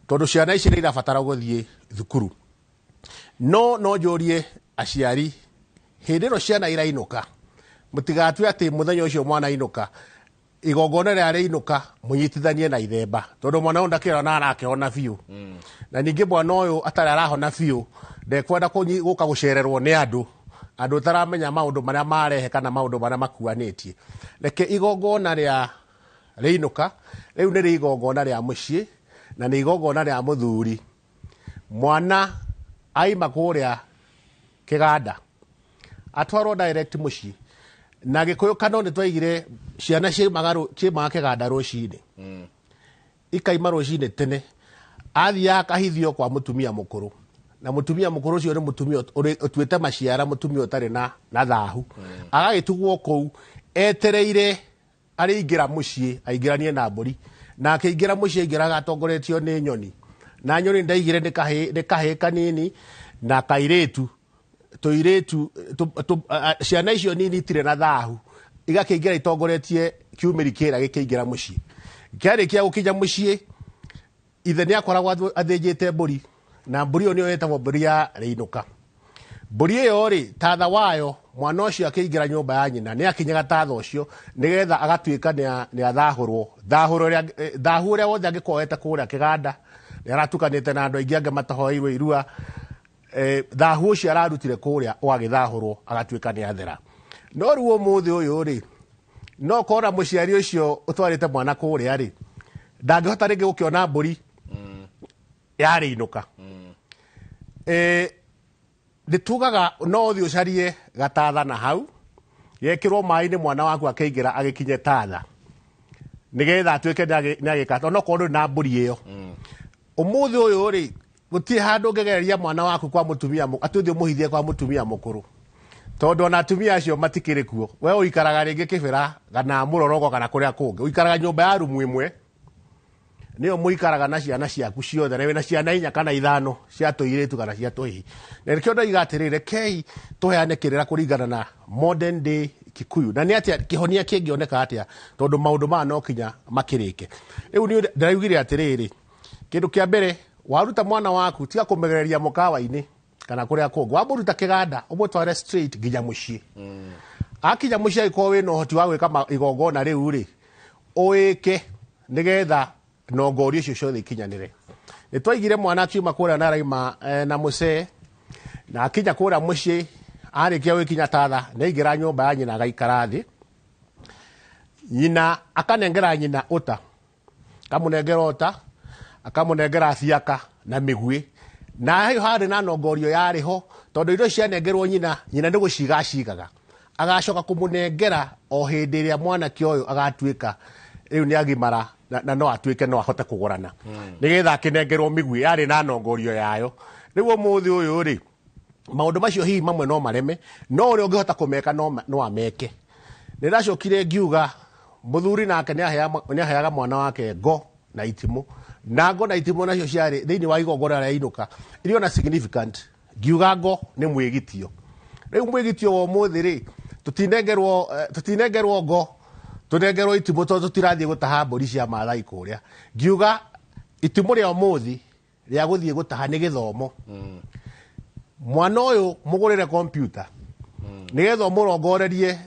tondu ciana ici ni irabatara guthie thukuru no njurie aciari hindi ro ciana irainuka mutigatue ati muthenya ucio mwana inuka igongona ria riinuka munyitithanie na ithemba tondu mwana ndakira na arakihona biu na ningi mwana uyu atari arahona biu ndekwenda guka gucererwo ni andu taramenya maundu maria marehe kana maundu maria makuanitie reke igongona ria riinuka riu ni igongona ria mucii na ni igongona ria muthuri mwana aima kuria kiganda atwarwo direct mucii na gikuyu kano ni twaigire ciana cimaga kiganda rucini ikaima rucini tene athia akahithio kwa mutumia mukuru na mutumia mukuru ucio ni mutumia utuite maciara mutumia utari na thahu agagitugwo kou etereire ariingira mucii aingiranie na mburi na akiingira mucii aingiraga atongoretio ni nyoni na nyoni ndaigire ni kahi kanini na kairetu tuiretu ciana icio nini tire na thahu igakiingira itongoretie kiumiri kira gikiingira mucii kiarikia gukinya mucii ithe ni akoragwo athinjite mburi na mburi yo niyo yetagwo mburi ya riinuka mburi iyo ri tatha wayo mwana ucio akiingira nyumba ya nyina ni akinyaga tatha ucio nigetha agatuika ni athahurwo thahu uria wothe angikoete kuria kiganda ni aratukanite na andu aingi ange matahoeirwo irua thahu ucio ararutire kuria agithahurwo agatuika ni athera no riu umuthi uyu ri no kora muciari ucio utwarite mwana kuria ri ndangihota ringi gukiona mburi ya riinuka nitugaga no uthi ucarie gatatha na hau yekirwo mai-ini mwana waku akiingira agikinye tatha nigetha atuike ni agikata no korwo na mburi iyo umuthi uyu ri guti handu ngegereria mwana waku kwa mutumia atuthi muhithie kwa mutumia mukuru tondu na atumia acio matikiri kuo we uikaraga ringi kibira kana murorogo kana kuria kungi uikaraga nyumba ya rumu imwe niyo muikaraga na ciana ciaku ciothe na wina ciana 4 kana 5 cia tuiretu kana cia tuhi na rikio ndoiga atirire kei tuheane kirira kuringana na modern day Kikuyu na ni atia kihonia kingioneka atia tondu maundu ma no kinya makirike riu ni ndiraugire atiriri kindu kia mbere waruta mwana waku tiga kumegereria mukawa-ini kana kuria kungu wamuruta kiganda umutware straight nginya mucii akinya mucii ko wina uhoti wa gwika igongona riu ri uike nigetha nongori icio ciothe ikinyanire ni twaigire mwana akiuma kuria na raima na mucee na akinya kuria mucii arikia wikinya tatha neingira nyumba ya nyina agaikara thi nyina akanengera nyina uta kamunengera uta akamunengera ciaka na migwi na hiyo hari na nongorio yariho tondu indo cianengerwo nyina ni gucigacigaga agacoka kumunengera o hindi iria mwana kioyo agatuika riu ni agimara na no atuike no ahote kugurana nigetha akinengerwo migwi yari na nongorio yayo riu umuthi uyu ri maundu macio hihi mamwe no mareme no uri ungihota kumeka no ameke niracokire ngiuga muthuri nake ni aheaga mwana wake ngo na itimu na ngo na itimu nacio ciari thiini wa igongona ria inuka irio na significant ngiuga ngo ni mwigitio riu mwigitio wa umuthi ri tutinengerwo ngo tunengerwo itimu tondu tutirathie gutaha mburi cia mathai kuria ngiuga itimu ria umuthi ria guthie gutaha ni githomo mwana uyu mugurire computer nigetha murongorerie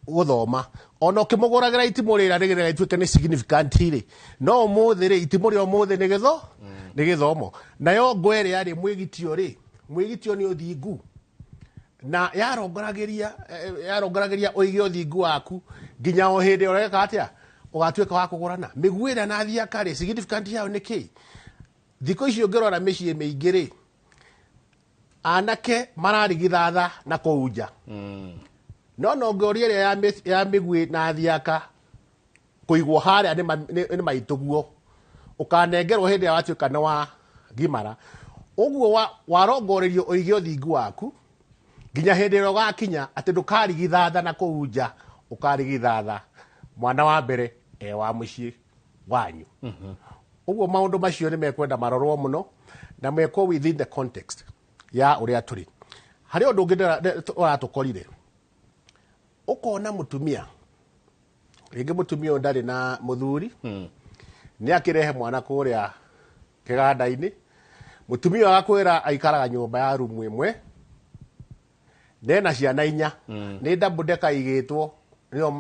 guthoma ona ukimuguragira itimu rira nigetha ituike ni significant ri no umuthi ri itimu ria umuthi ni githomo nayo ngwere ari mwigitio ri mwigitio ni uthingu na yarongorageria oige uthingu waku nginya o hindi ureka atia ugatuika wa kugurana miguira na thiaka ri significant yao ni ki thiko icio ngirora micii miingi ri anake mararigithatha na kuunja no ngori ria ya migwi na thiaka kuigwo haria ni maituguo ukanengerwo hindi ya watuika na wa gimara uguo warongorerio oige uthingu waku nginya hindi ro gakinya ati ndukarigithatha na kuunja ukarigithatha mwana wa mbere wa mucii wanyu uguo maundu macio ni mekwenda marorwo muno na mekwo within the context ya uria turi hari undu ungi uratukorire ukona mutumia ringi mutumia ndari na muthuri ni akirehe mwana kuria kiganda-ini mutumia agakwira aikaraga nyumba ya rumu imwe nena ciana 4 ni double decker igitwo nio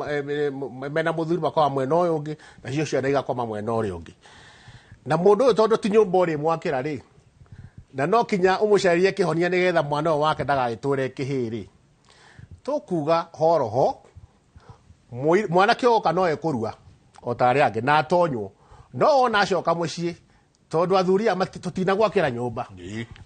mena muthuri makwa mwena uyu ungi na cio ciana igakoma mwena uria ungi na mundu uyu tondu ti nyumba uri mwakira ri na no kinya umucaririe kihonia nigetha mwana uyu wake ndagagiture kihiri tukuga horoho mwana kioka no ekurua otari angi na tonywo no ona acoka mucii tondu athuria tutinagwakira nyumba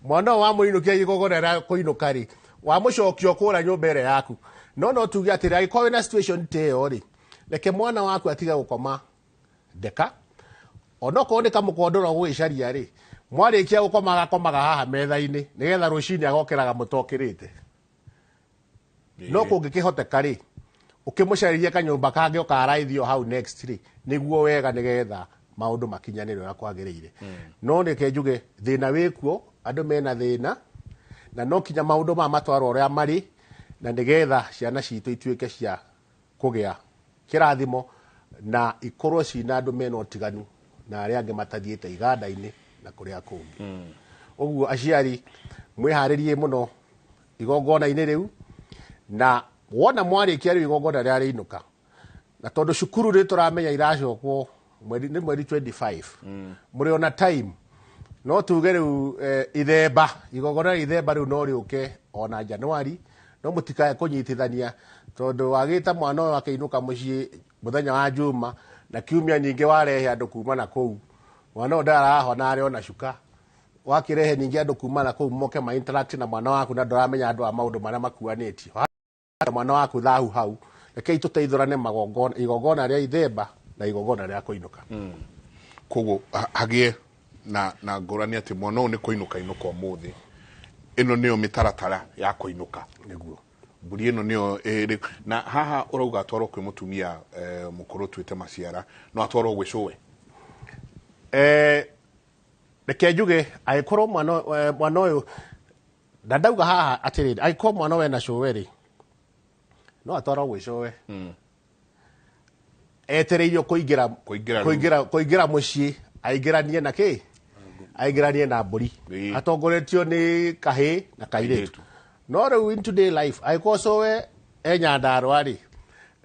mwana wa muinukia igogora ra kuinuka ri wa mucokio kura nyumba ire yaku no tuge atiri agikwa na situation teo ri leke mwana waku atiga gukoma deka onoko ni kamukondoro gwicaria ri mwarikia gukoma agakomaga haha metha-ini nigetha rucini agokeraga mutokirite no kungikihoteka ri ukimucaririe kanyumba kangi ukaraithio hau next ri niguo wega nigetha maundu makinyanire uria kwagirire no reke njuge thina wikuo andu mena thina na no kinya maundu ma matwaro uria mari na nigetha ciana citu ituike cia kugia kirathimo na ikorwo cina andu mena utiganu na aria angi matathiite iganda-ini na kuria kungi uguo aciari mwiharirie muno igongona-ini riu na wona mwarikia riu igongona ria riinuka na tondu cukuru ri turamenya iracokwo mweri 25 muri ona time no tuge riu ithemba igongona ithemba riu no riuke ona Januari no mutikae kunyitithania tondu wagita mwana uyu akiinuka mucii muthenya wa Juma na kiumia nyingi warehe andu kuma na kou mwana uyu ndarahona ari ona cuka wakirehe nyingi andu kuma na kou moke ma interact na mwana waku na ndoramenya andu a maundu maria makuanitio mwana waku thahu hau reke ituteithurane magongona igongona ria ithemba na igongona ria kuinuka koguo hagie na ngurani ati mwana uyu ni kuinuka inuka umuthi ino niyo mitaratara ya kuinuka niguo mburi ino niyo na haha urauga atwarwo kwi mutumia mukuru twite maciara no atwarwo gwicuwe reke njuge agikorwo mwana uyu na ndauga haha atiriri agikorwo mwana we na cuwe ri no atwarwo gwicuwe etereirio kuingira mucii aingiranie na ki aingiranie na mburi atongoretio ni kahi na kairitu no riu in today life aikoso we Nyandarua ri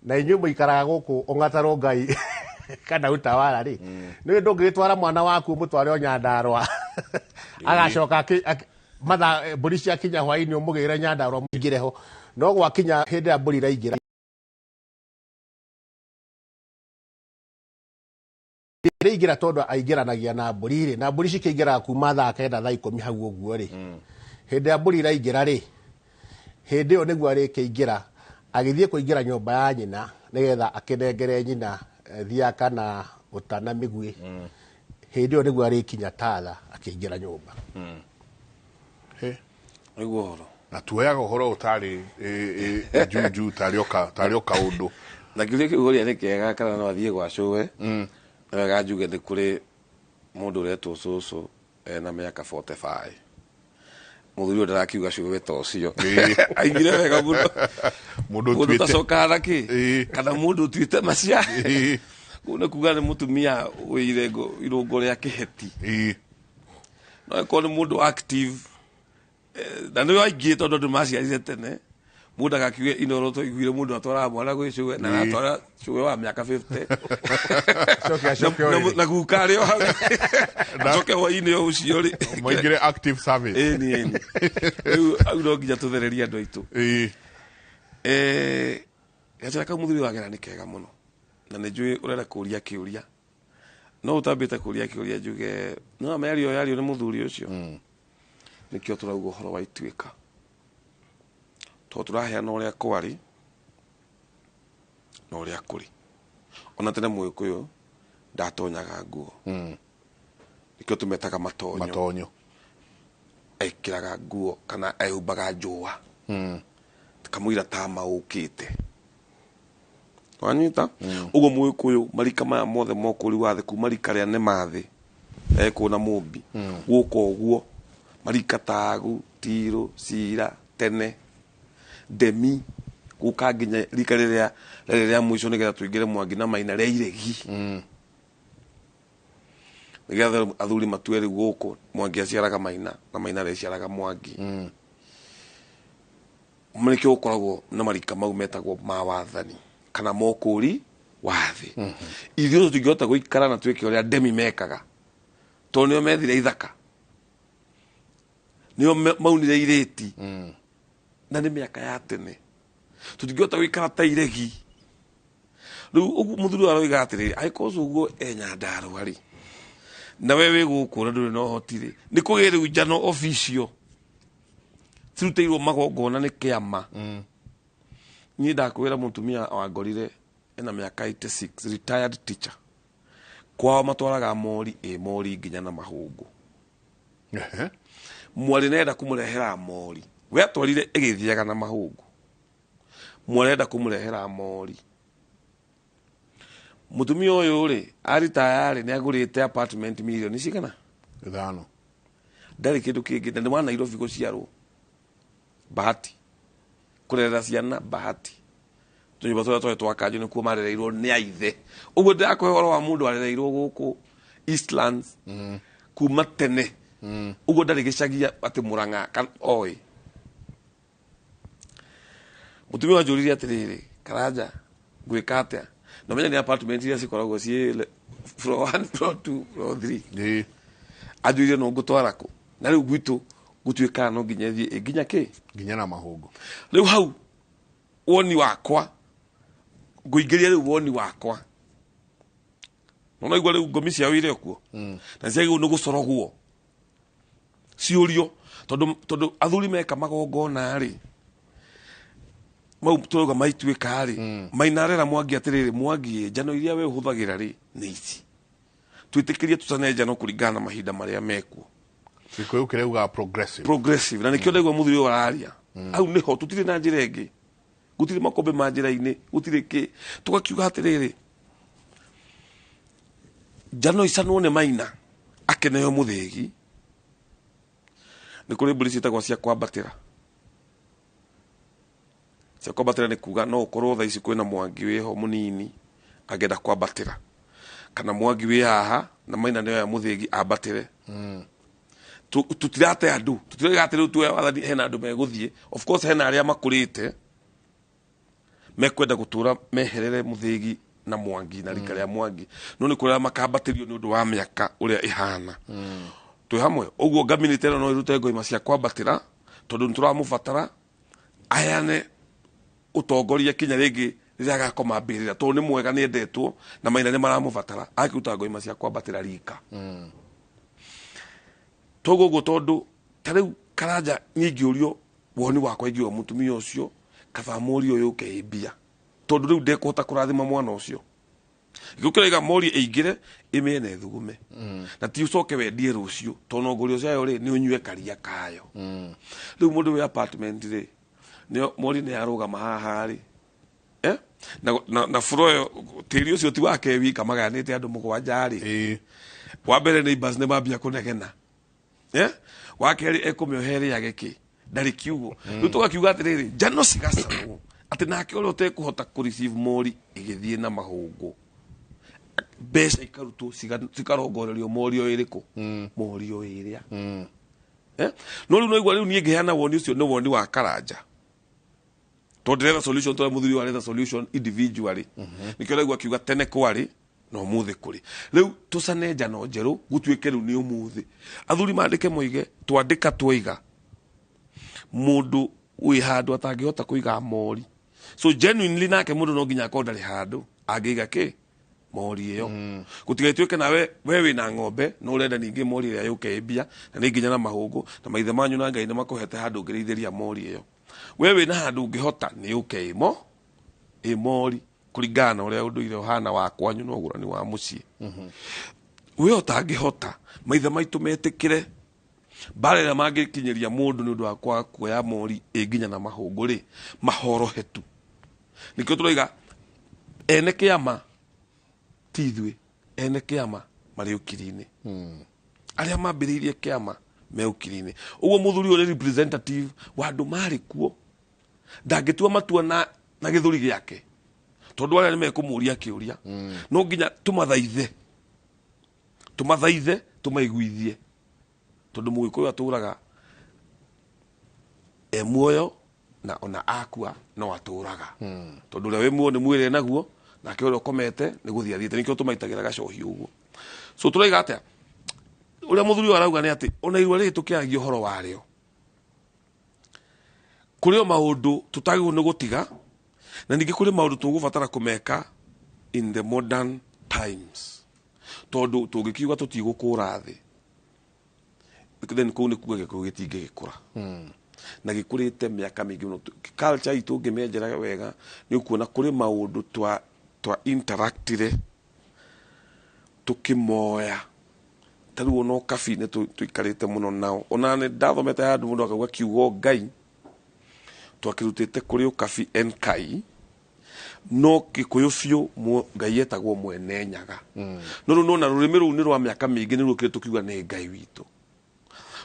na inyu muikaraga guku ongataro ngai kana utawala ri ni ndungitwara mwana waku mutware o Nyandarua agacoka matha mburi cia kinya hwaini umugire Nyandarua muingireho no gwakinya hindi ya mburi raingira igira tondu aingiranagia na mburi ri na mburi cikiingira kuma thaa 9 thaa 10 hau uguo ri hindi ya mburi raingira ri hindi yo niguo ri kiingira agithie kuingira nyumba ya nyina nigetha akinengere nyina thiaka na utana migwi hindi yo niguo ri kinya tatha akiingira nyumba niguo horo na tuoyaga horo utari juju tarioka undu na kiuria kiuria ni kiega kana no athie gwa cuwe wega njuge ni kuri mundu uretwo cucu na miaka 45 muthuri ndarakiuga cuwe ta ucio aigire wega muno mundu tacoka thaki kana mundu tuite maciari kuna kuga ni mutumia wire irungo ria kiheti no ko ni mundu active na no aingi tondu ndu maciarire tene muda gakiwe inoro to igwire mundu atwara mwana gwicugwe na atwara cugwe wa miaka 50 na gukari o hau acoke hwaini o ucio ri moingire active service ni au no nginya tuthereria andu aitu gacira ka muthuri wagera ni kega muno na nĩ njũĩ ũrenda kũria kĩũria no ũtambĩte kũria kĩũria njuge no yario nĩ mũthuri ũcio nĩkĩo tũrauga ũhoro wa Ituĩka to tũraheana ũrĩa kwarĩ na ũrĩa kũrĩ ona tene Mũgĩkũyũ ndatonyaga nguo nĩkĩo tũmetaga matonyo ekĩraga nguo kana ehumbaga njũa kamũira ta maũkĩte wanyita ugo Mũgĩkũyũ marika maya mothe mokũri wathe kuma rika rĩa nĩ mathĩ ekũna mũmbi gũka ũguo marika tagu Tirũ Cira tene Ndemi gũka nginya rika rĩrĩa mũico nĩgetha tũingĩre Mwangi na Maina rĩa Iregi nĩgetha athuri matue rĩu gũkũ Mwangi aciaraga Maina na Maina rĩciaraga Mwangi nĩkĩo gũkoragwo na marika mau metagwo ma wathani kana mokũri wathi ithuĩ tũtingĩhota gũikara na twĩke ũrĩa Ndemi mekaga tondũ nĩo methire ithaka nĩo maunire irĩti na nĩ mĩaka ya tene tũtingĩhota gũikara ta Iregi rĩu ũguo mũthuri aroiga atĩrĩrĩ angĩkorwo ũguo Nyandarũa rĩ na we wĩ gũkũ na ndũrĩ na ũhoti rĩ nĩ kũgĩe rĩu njano official cirutĩirwo magongona nĩ kĩama niĩ ndakwĩra mũtumia wangorire ena mĩaka 86 retired teacher kwao matwaraga mori nginya na mahũngũ mwarĩ nenda kũmũrehera mori we atwarire ĩgĩthiaga na mahũngũ mwarĩ nenda kũmũrehera mori mũtumia ũyũ rĩ aritaya nĩ agũrĩte apartment milioni cigana 5 ndarĩ kĩndũ kĩngĩ na nĩ wa Nairobi gũciarwo Bahati kũrera ciana Bahati tũnyũmba tũrĩa twarĩ twakanjũ nĩkuo marereirwo nĩ aithe ũguo ndakũhe ũhoro wa mũndũ arereirwo gũkũ Eastlands kuma tene ũguo ndarĩ gĩcagia atĩ Mũrang'a oĩ mũtumia wanjũririe atĩrĩrĩ Karanja ngwĩka atĩa na menya nĩ apartment iria cikoragwo ciĩ floor 1 floor 2 floor 3 anjũririe no ngũtwara kũ na rĩu gwitũ gũtuĩka no nginya thiĩ nginya kĩ nginya na mahũngũ rĩu hau woni wakwa ngũingĩria rĩu woni wakwa no naigua rĩu ngomi ciao irĩ kuo na ciagĩrĩirwo nĩ gũcorogwo ciũrio tondũ athuri meka magongona rĩ mau tũrauga ma Ituĩka rĩ Maina arera Mwangi atĩrĩrĩ Mwangi njano iria we ũhũthagĩra rĩ nĩ ici twĩtĩkĩrie tũtane njano kũringana na mahinda marĩa mekuo Gĩkũyũ kĩrauga progressive na nĩkĩo ndaigua mũthuri ũyũ araria hau nĩho tũtirĩ na njĩra ĩngĩ gũtirĩ makombe ma njĩra-inĩ gũtirĩ kĩ tũgakiuga atĩrĩrĩ njano icanwo nĩ Maina akeneo mũthĩgi nĩ kũrĩ mbũri ciĩtagwo cia kwambatĩra nĩ kuga no ũkorwo thaa ici kwĩna Mwangi wĩho mũnini angĩenda kwambatĩra kana Mwangi wĩ haha na Maina nĩoya mũthĩgi ambatĩre tutirate andũ tutiraga atĩrĩu tuoya wathani hena andũ megũthiĩ of course hena arĩa makũrĩte mekwenda gũtũra meherere mũthĩgi na Mwangi na rika rĩa Mwangi no nĩ kũrĩa makambatĩrio nĩ ũndũ wa mĩaka ũrĩa ĩhana twĩ hamwe ũguo ngaminĩte no irute ngoima cia kwambatĩra tondũ nĩtũramũbatara aheane ũtongoria kinya rĩngĩ rĩrĩa agakoma mbĩrĩra tondũ nĩ mwega nĩ endetwo na Maina nĩ maramũbatara akĩruta ngoima cia kwambatĩra rika toguo tondũ ta rĩu Karanja ngĩũrio woni wakwa ingĩoya mũtumia ũcio kaba mũri ũyũ ũkeĩmbia tondũ rĩu ndekũhota kũrathima mwana ũcio gĩũkĩraiga mori ĩingĩre ĩmĩene thugume na ti ũcoke wendie rũciũ tondũ ngũrĩ ũcio rĩ nĩ ũnyue karia kayo rĩu mũndũ wĩ apartment rĩ mori nĩ arũgama haha rĩ na furo tĩri ũcio ti wake wika magayanĩte andũ mũgwanja rĩ wa mbere neighbors nĩ mambia kũnegena wa kerĩ ekũmĩohere agĩkĩ ndarĩ kiugo rĩu tũgakiuga atĩrĩrĩ njano cigacanwo atĩ nake ũrĩa ũtekũhota kũreceive mori ĩgĩthiĩ na mahũngũ mbeca ikarutwo cikarongorerio mori o ĩrĩkũ mori o ĩrĩa no rĩu noigua rĩu niĩ ngĩheana woni ũcio nĩ woni wa Karanja ndĩretha solution tondũ mũthuri waretha solution individually nĩkĩo rĩu akiuga tene kwarĩ na ũmũthĩ kũrĩ rĩu tũcane njano njerũ gũtuĩke rĩu nĩ ũmũthĩ athuri mandĩke moige twandĩka twaiga mũndũ wĩ handũ atangĩhota kũiga mori so genuinely nake mũndũ no nginya akorwo ndarĩ handũ angĩiga kĩ mori ĩyo gũtigatuĩke nawe we wĩna ng'ombe no ũrenda ningĩ mori ĩrĩa yũke mbia na nĩ nginya na mahũngũ na maithe manyu na Ngai nĩ makũhete handũ ũngĩrĩithĩria mori ĩyo we wĩna handũ ũngĩhota nĩ ũke mori kũringana na ũrĩa ũndũire ũhana wa kwanyu na ũgũrani wa mũciĩ we ũtangĩhota maithe maitũ metĩkĩre mbara ĩrĩa mangĩkinyĩria mũndũ nĩ ũndũ wa kwaga kuoya mori nginya na mahũngũ-rĩ mahorohetu nĩkĩo tũroiga ene kĩama ti ithuĩ ene kĩama marĩ ũkiri-inĩ arĩa mambĩrĩirie kĩama me ũkiri-inĩ ũguo mũthuri ũrĩ representative wa andũ marĩ kuo ndangĩtua matua na gĩthũri gĩake tondũ arĩa nĩ mekũmũria kĩũria no nginya tũmathaithe tũmaiguithie tondũ mũgĩkũyũ atũraga muoyo na ona akua no atũraga tondũ ũrĩa wĩ muoyo nĩ mwĩrĩ naguo nake ũrĩa ũkomete nĩ gũthiĩ athiĩte nĩkĩo tũmaitagĩra gacohi ũguo so tũroiga atĩa ũrĩa mũthuri arauga nĩ atĩ ona irua rĩrĩ tũkĩaragia ũhoro warĩo kũrĩ o maũndũ tũtagĩrĩirwo nĩ gũtiga na ningĩ kũrĩ maũndũ tũgũbatara kũmeka in the modern times tondũ tũngĩkiuga tũtigũkũra thĩ then kũu nĩ kuga gĩkũyũ gĩtingĩgĩkũra na gĩkũrĩte mĩaka mĩingĩ mũno culture itũ ũngĩmenjera wega nĩ ũkuona kũrĩ maũndũ twa interactire tũkĩmoya tarĩu ona ũkabi nĩ tũikarĩte mũno nao ona nĩ ndathomete handũ mũndũ akauga kiugo Ngai twakĩrutĩte kũrĩ ũkabi Enkai no gĩkũyũ biũ Ngai etagwo Mwene Nyaga no rĩu nona rũrĩmĩ rũu nĩ rwa mĩaka mĩingĩ nĩ rũkĩrĩ tũkiuga nĩ Ngai witũ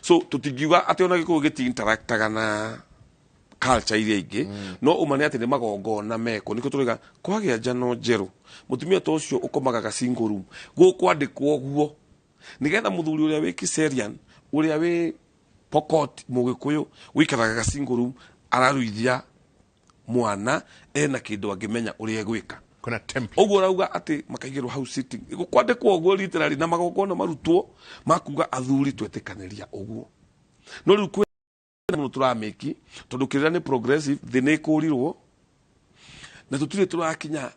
so tũtingiuga atĩ ona gĩkũyũ gĩti-interactaga na culture iria ingĩ no ũma nĩ atĩ nĩ magongona meko nĩkĩo tũroiga kwagĩa njano njerũ mũtumia ta ũcio ũkomaga single room gũkwandĩkwo ũguo nĩgetha mũthuri ũrĩa wĩ Kiserian ũrĩa wĩ Pokot mũgĩkũyũ wĩikaraga single room araruithia mwana ena kĩndũ angĩmenya ũrĩa egwĩka ũguo ũrauga atĩ makaigĩrwo house sitting kwandĩkwo ũguo literally na magongona marutwo makuga athuri twetĩkanĩria ũguo no rĩu kwĩ mũno tũramĩki tondũ kĩrĩa nĩ progressive thĩ nĩ ĩkũrirwo na tũtirĩ tũrakinya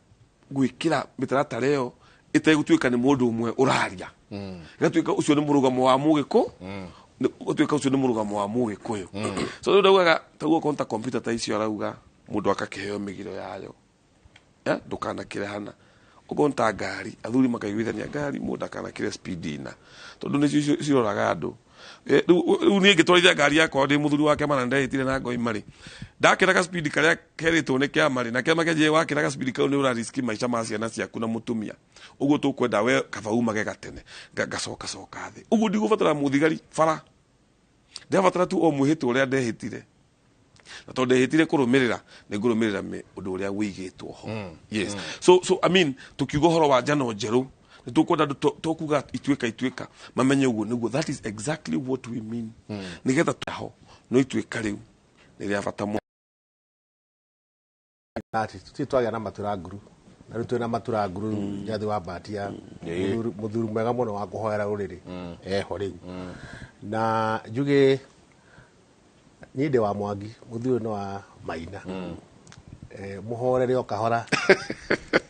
gwĩkĩra mĩtaratara ĩyo ĩtegũtuĩka nĩ mũndũ ũmwe ũraria gatuĩka ũcio nĩ mũrũgamo wa mũgĩkũ gatuĩka ũcio nĩ mũrũgamo wa mũgĩkũyũ so rĩu ndaugaga taguo konta computer ta icio arauga mũndũ akakĩheo mĩgiro yayo ndũkanakĩrehana ũkonta ngari athuri makaiguithania ngari mũndũ akanakĩre speed ina tondũ nĩcio ciroraga andũ rĩu niĩ ngĩtwarithia ngari yakwa ndĩ mũthuri wake mana ndehĩtire na ngoi marĩ ndakĩraga speed karĩa kerĩtwo nĩ kĩa marĩ na kĩama kĩanjĩrĩria wakĩraga speed kau nĩ ũrariski maica ma ciana ciaku na mũtumia ũguo tũkwenda we kaba umage gatene gacoka thĩ ũguo ndigũbatara mũthigari bara ndĩrabatara tu o mwĩhĩtwo ũrĩa ndehĩtire na tondũ ndehĩtire kũrũmĩrĩra nĩ ngũrũmĩrĩra ũndũ ũrĩa wĩigĩtwo ho yes so I mean tukiuga ũhoro wa njano njerũ nĩ tũkwenda tũkuga ituĩka mamenye ũguo nĩguo that is exactly what we mean nĩgetha tũho no ituĩka rĩu nĩ rĩa bata mũno tũtirĩ twagĩa na matura nguru na rĩu twĩna matura nguru njathi wa Mbatia mũthuri mwega mũno wa kũhoera rũrĩrĩ eho rĩu na njuge niĩ ndĩ wa Mwangi mũthuri no wa Maina mũhorere o kahora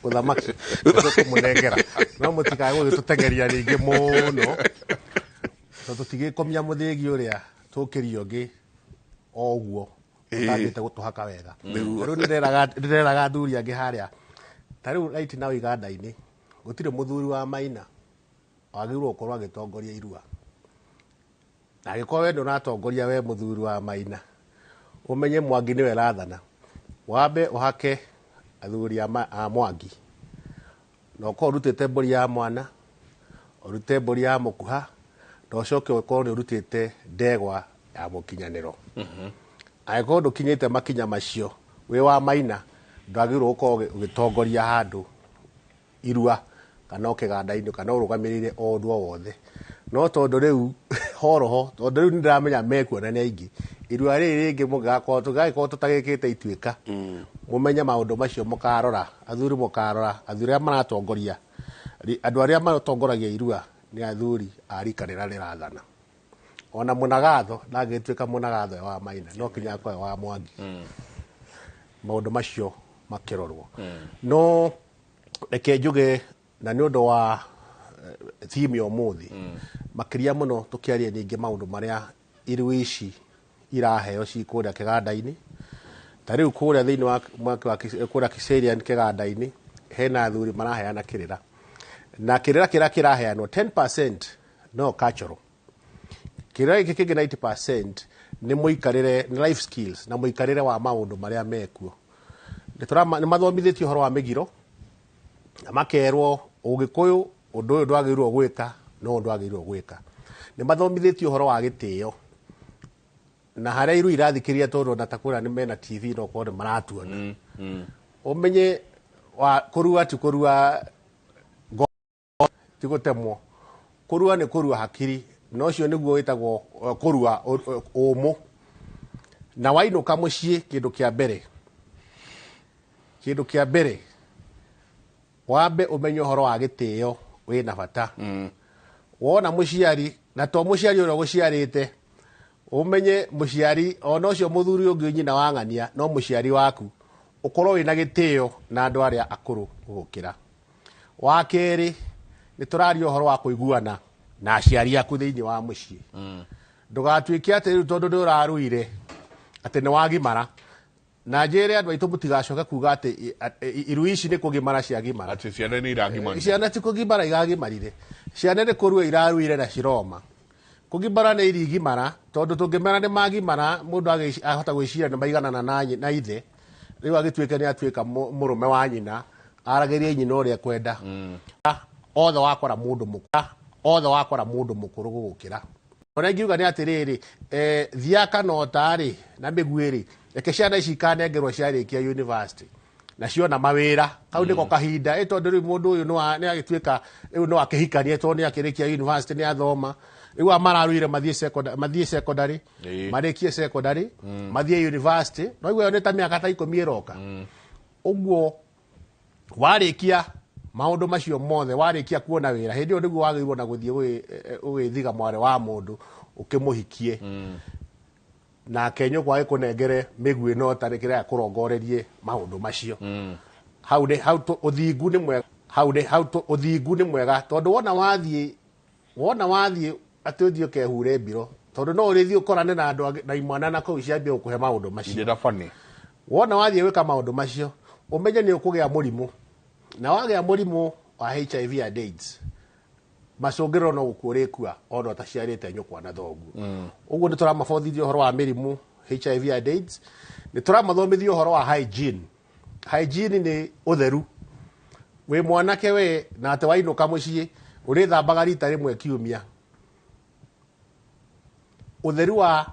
ũthamaki tũkũmũnengera no mũtikae gũgĩtũtengeria rĩngĩ mũno tondũ tũtigĩkomia mũthĩgi ũrĩa tũkĩrio ũngĩ o ũguo ũtangĩte gũtũhaka wega rĩu ndĩreraga athuri angĩ harĩa ta rĩu right now iganda-inĩ gũtirĩ mũthuri wa Maina wagĩrĩirwo gũkorwo agĩtongoria irua na angĩkorwo we ndũnatongoria we mũthuri wa Maina ũmenye Mwangi nĩwe rathana wambe ũhake athuri a Mwangi na ũkorwo ũrutĩte mbũri ya mwana ũrute mbũri ya mũkuha na ũcoke ũkorwo nĩ ũrutĩte ndegwa ya mũkinyanĩro angĩkorwo ndũkinyĩte makinya macio wĩ wa Maina ndwagĩrĩirwo gũkorwo ũgĩtongoria handũ irua kana kĩganda-inĩ kana ũrũgamĩrĩire o ũndũ o wothe no tondũ rĩu horoho tondu riu ndiramenya mekuona ni aingi irua riri ringi mugakorwo tutagikite ituika mumenye maundu macio mukarora athuri a maratongoria andu aria maratongoragia irua ni athuri a rika rira rirathana ona munagatho ndagituika munagatho wa Maina no kinya akwa wa Mwangi maundu macio makirorwo no reke njuge na ni undu wa theme umuthi makiria muno tukiaria ningi maundu maria iru ici iraheo cikuria kiganda-ini ta riu kuria thiini wa mwaki wa kuria Kiserian kiganda-ini hena athuri maraheana kirira na kirira kira kiraheanwo 10% no cultural kirira giki kingi 90% ni muikarire ni life skills na muikarire wa maundu maria mekuo ni mathomithitio horo wa migiro na makerwo ugikuyu undu uyu ndwagirwo gwika no ndwagirwo gwika ni mathomithitio horo wa gitio na haria iru irathikiria tondu na takura ni mena TV no kone maratuona umenye wa kurua ti kurua ti gutemwo kurua ni kurua hakiri no cio niguo witagwo kurua umu na wainuka mucii kindu kia mbere wambe umenye horo wa gitio wina bata wona muciari na to muciari uria guciarite umenye muciari ona ucio muthuri ungi nyina wangania no muciari waku ukorwo wina gitio na andu aria akuru gukira wa keri ni turario horo wa kuiguana na aciari aku thiini wa mucii ndugatuike ati riu tondu nduraruire ati ni wagimara na njere andu aitu mutigacoka kuga ati iru ici ni kugimara cia gimara ati ciana ni iragimara ciana ti kugimara igagimarire ciana ni kurua iraruire na ciroma kugimara ni irigimara tondu tungimara ni magimara mundu ahota gwiciria ni maigana na ithe riu agituike ni atuika murume wa nyina aragerie nyina uria kwenda othe wakora mundu mukuru gugukira ona ngiuga ni atiriri thiaka notari na migwiri reke ciana ici ikanengerwo ciarikia university na ciona mawira kau niko kahinda tondu riu mundu uyu ni agituika riu no akihikania tondu ni akirikia university ni athoma riu amararuire mathie secondary marikie secondary mathie university no igwe ni ta miaka ta 10 iroka uguo warikia maundu macio mothe warikia kuona wira hindi yo niguo wagirwo na guthie ugithiga mware wa mundu ukimuhikie na kenyo kwa kunengere migwi no tarikira kurongorerie maundu macio hau uthingu ni mwega uthingu ni mwega tondu wona wathie atuthio kehure mbiro tondu no urithio korane na andu na imwana na kuu ciambia ukuhe maundu macio wona wathie wika maundu macio umenye ni ukugia murimu na wagia murimu wa HIV and AIDS macungiro no gukurikua ona taciarite nyukwa na thogu uguo ni turamabothithio horo wa mirimu HIV and AIDS ni turamathomithio horo wa hygiene ni utheru we mwanake we na ate wainuka mucii urithambaga rita rimwe kiumia utheru wa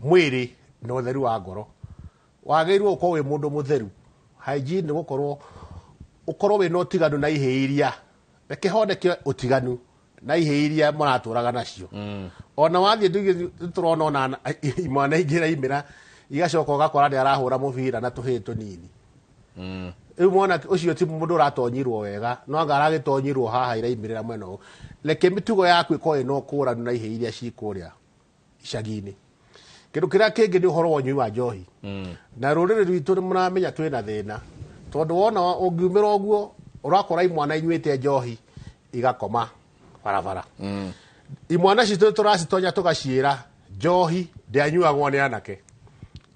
mwiri na utheru wa ngoro wagirwo ukorwo wi mundu mutheru hygiene ni gukorwo ukorwo wi no tiganu na iheiria reke honeke utiganu na iheiria muraturaga nacio ona wathie turona ona imwana ingira imira igacoka ugakora ni arahura mubira na tuhii tunini mwana ucio ti mundu uratonyirwo wega no anga aragitonyirwo haha iraimirira mweno reke mitugo yaku ikoe no kuranu na iheiria cikuria icagini kindu kiria kingi ni uhoro wa nyui wa njohi na ruriri rwitu ni muramenya twina thina tondu wona ungiumira uguo urakora imwana inyuite njohi igakoma barabara imwana citu turacitonya tugaciira njohi ndianyuagwo ni anake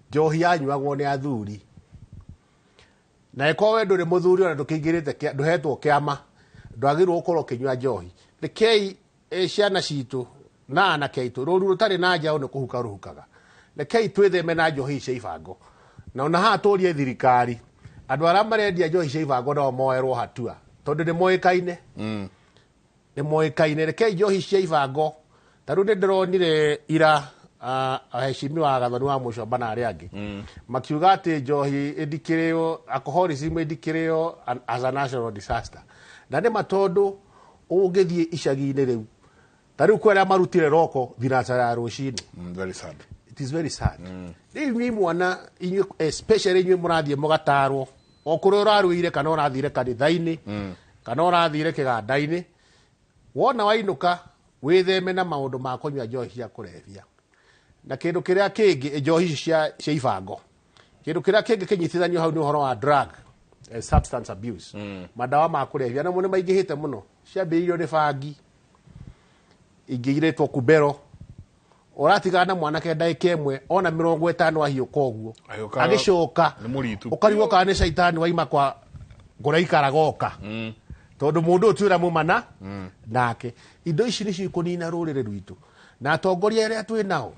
njohi yanyuagwo ni athuri na iko we nduri muthuri ona ndukingirite nduhetwo kiama ndwagirwo ukorwo kinyua njohi rekei ciana citu na anake aitu ruru rutari na njao ni kuhuka ruhukaga rekei twitheme na njohi cia ibango na ona ha turie thirikari andu aria marendia njohi cia ibango no moerwo hatua tondu ni moikaine ni moikaine rekei njohi cia ibango taru ni ndironire ira aheshimiwa gathoni wa mucomba na aria angi makiuga ati njohi indikirio alcoholism indikirio as a national disaster na ni matondu ungithie icagi-ini riu Tariu kwera marutire roko thinacara ya rucini. Very sad. It is very sad. Ni mwana inyu especially inyu murathie mugatarwo okuru uraruire kana urathire kanithaini kana urathire kigandaini wona wainuka witheme na maundu ma kunywa njohi cia kurevia na kindu kiria kingi njohi cia ibango kindu kiria kingi kinyitithanio hau ni uhoro wa drug substance abuse madawa ma kurevia na mune maingihite muno ciambirio ni bangi ingiiretwo kubero oratigana mwanake ndaike imwe ona 50 ahiuka uguo agicoka ukarigwo kana ni shaitani waima kwa nguraikara goka tondu mundu utwira mumana nake indo ici nicio ikunina rurire rwitu na atongoria aria twi nao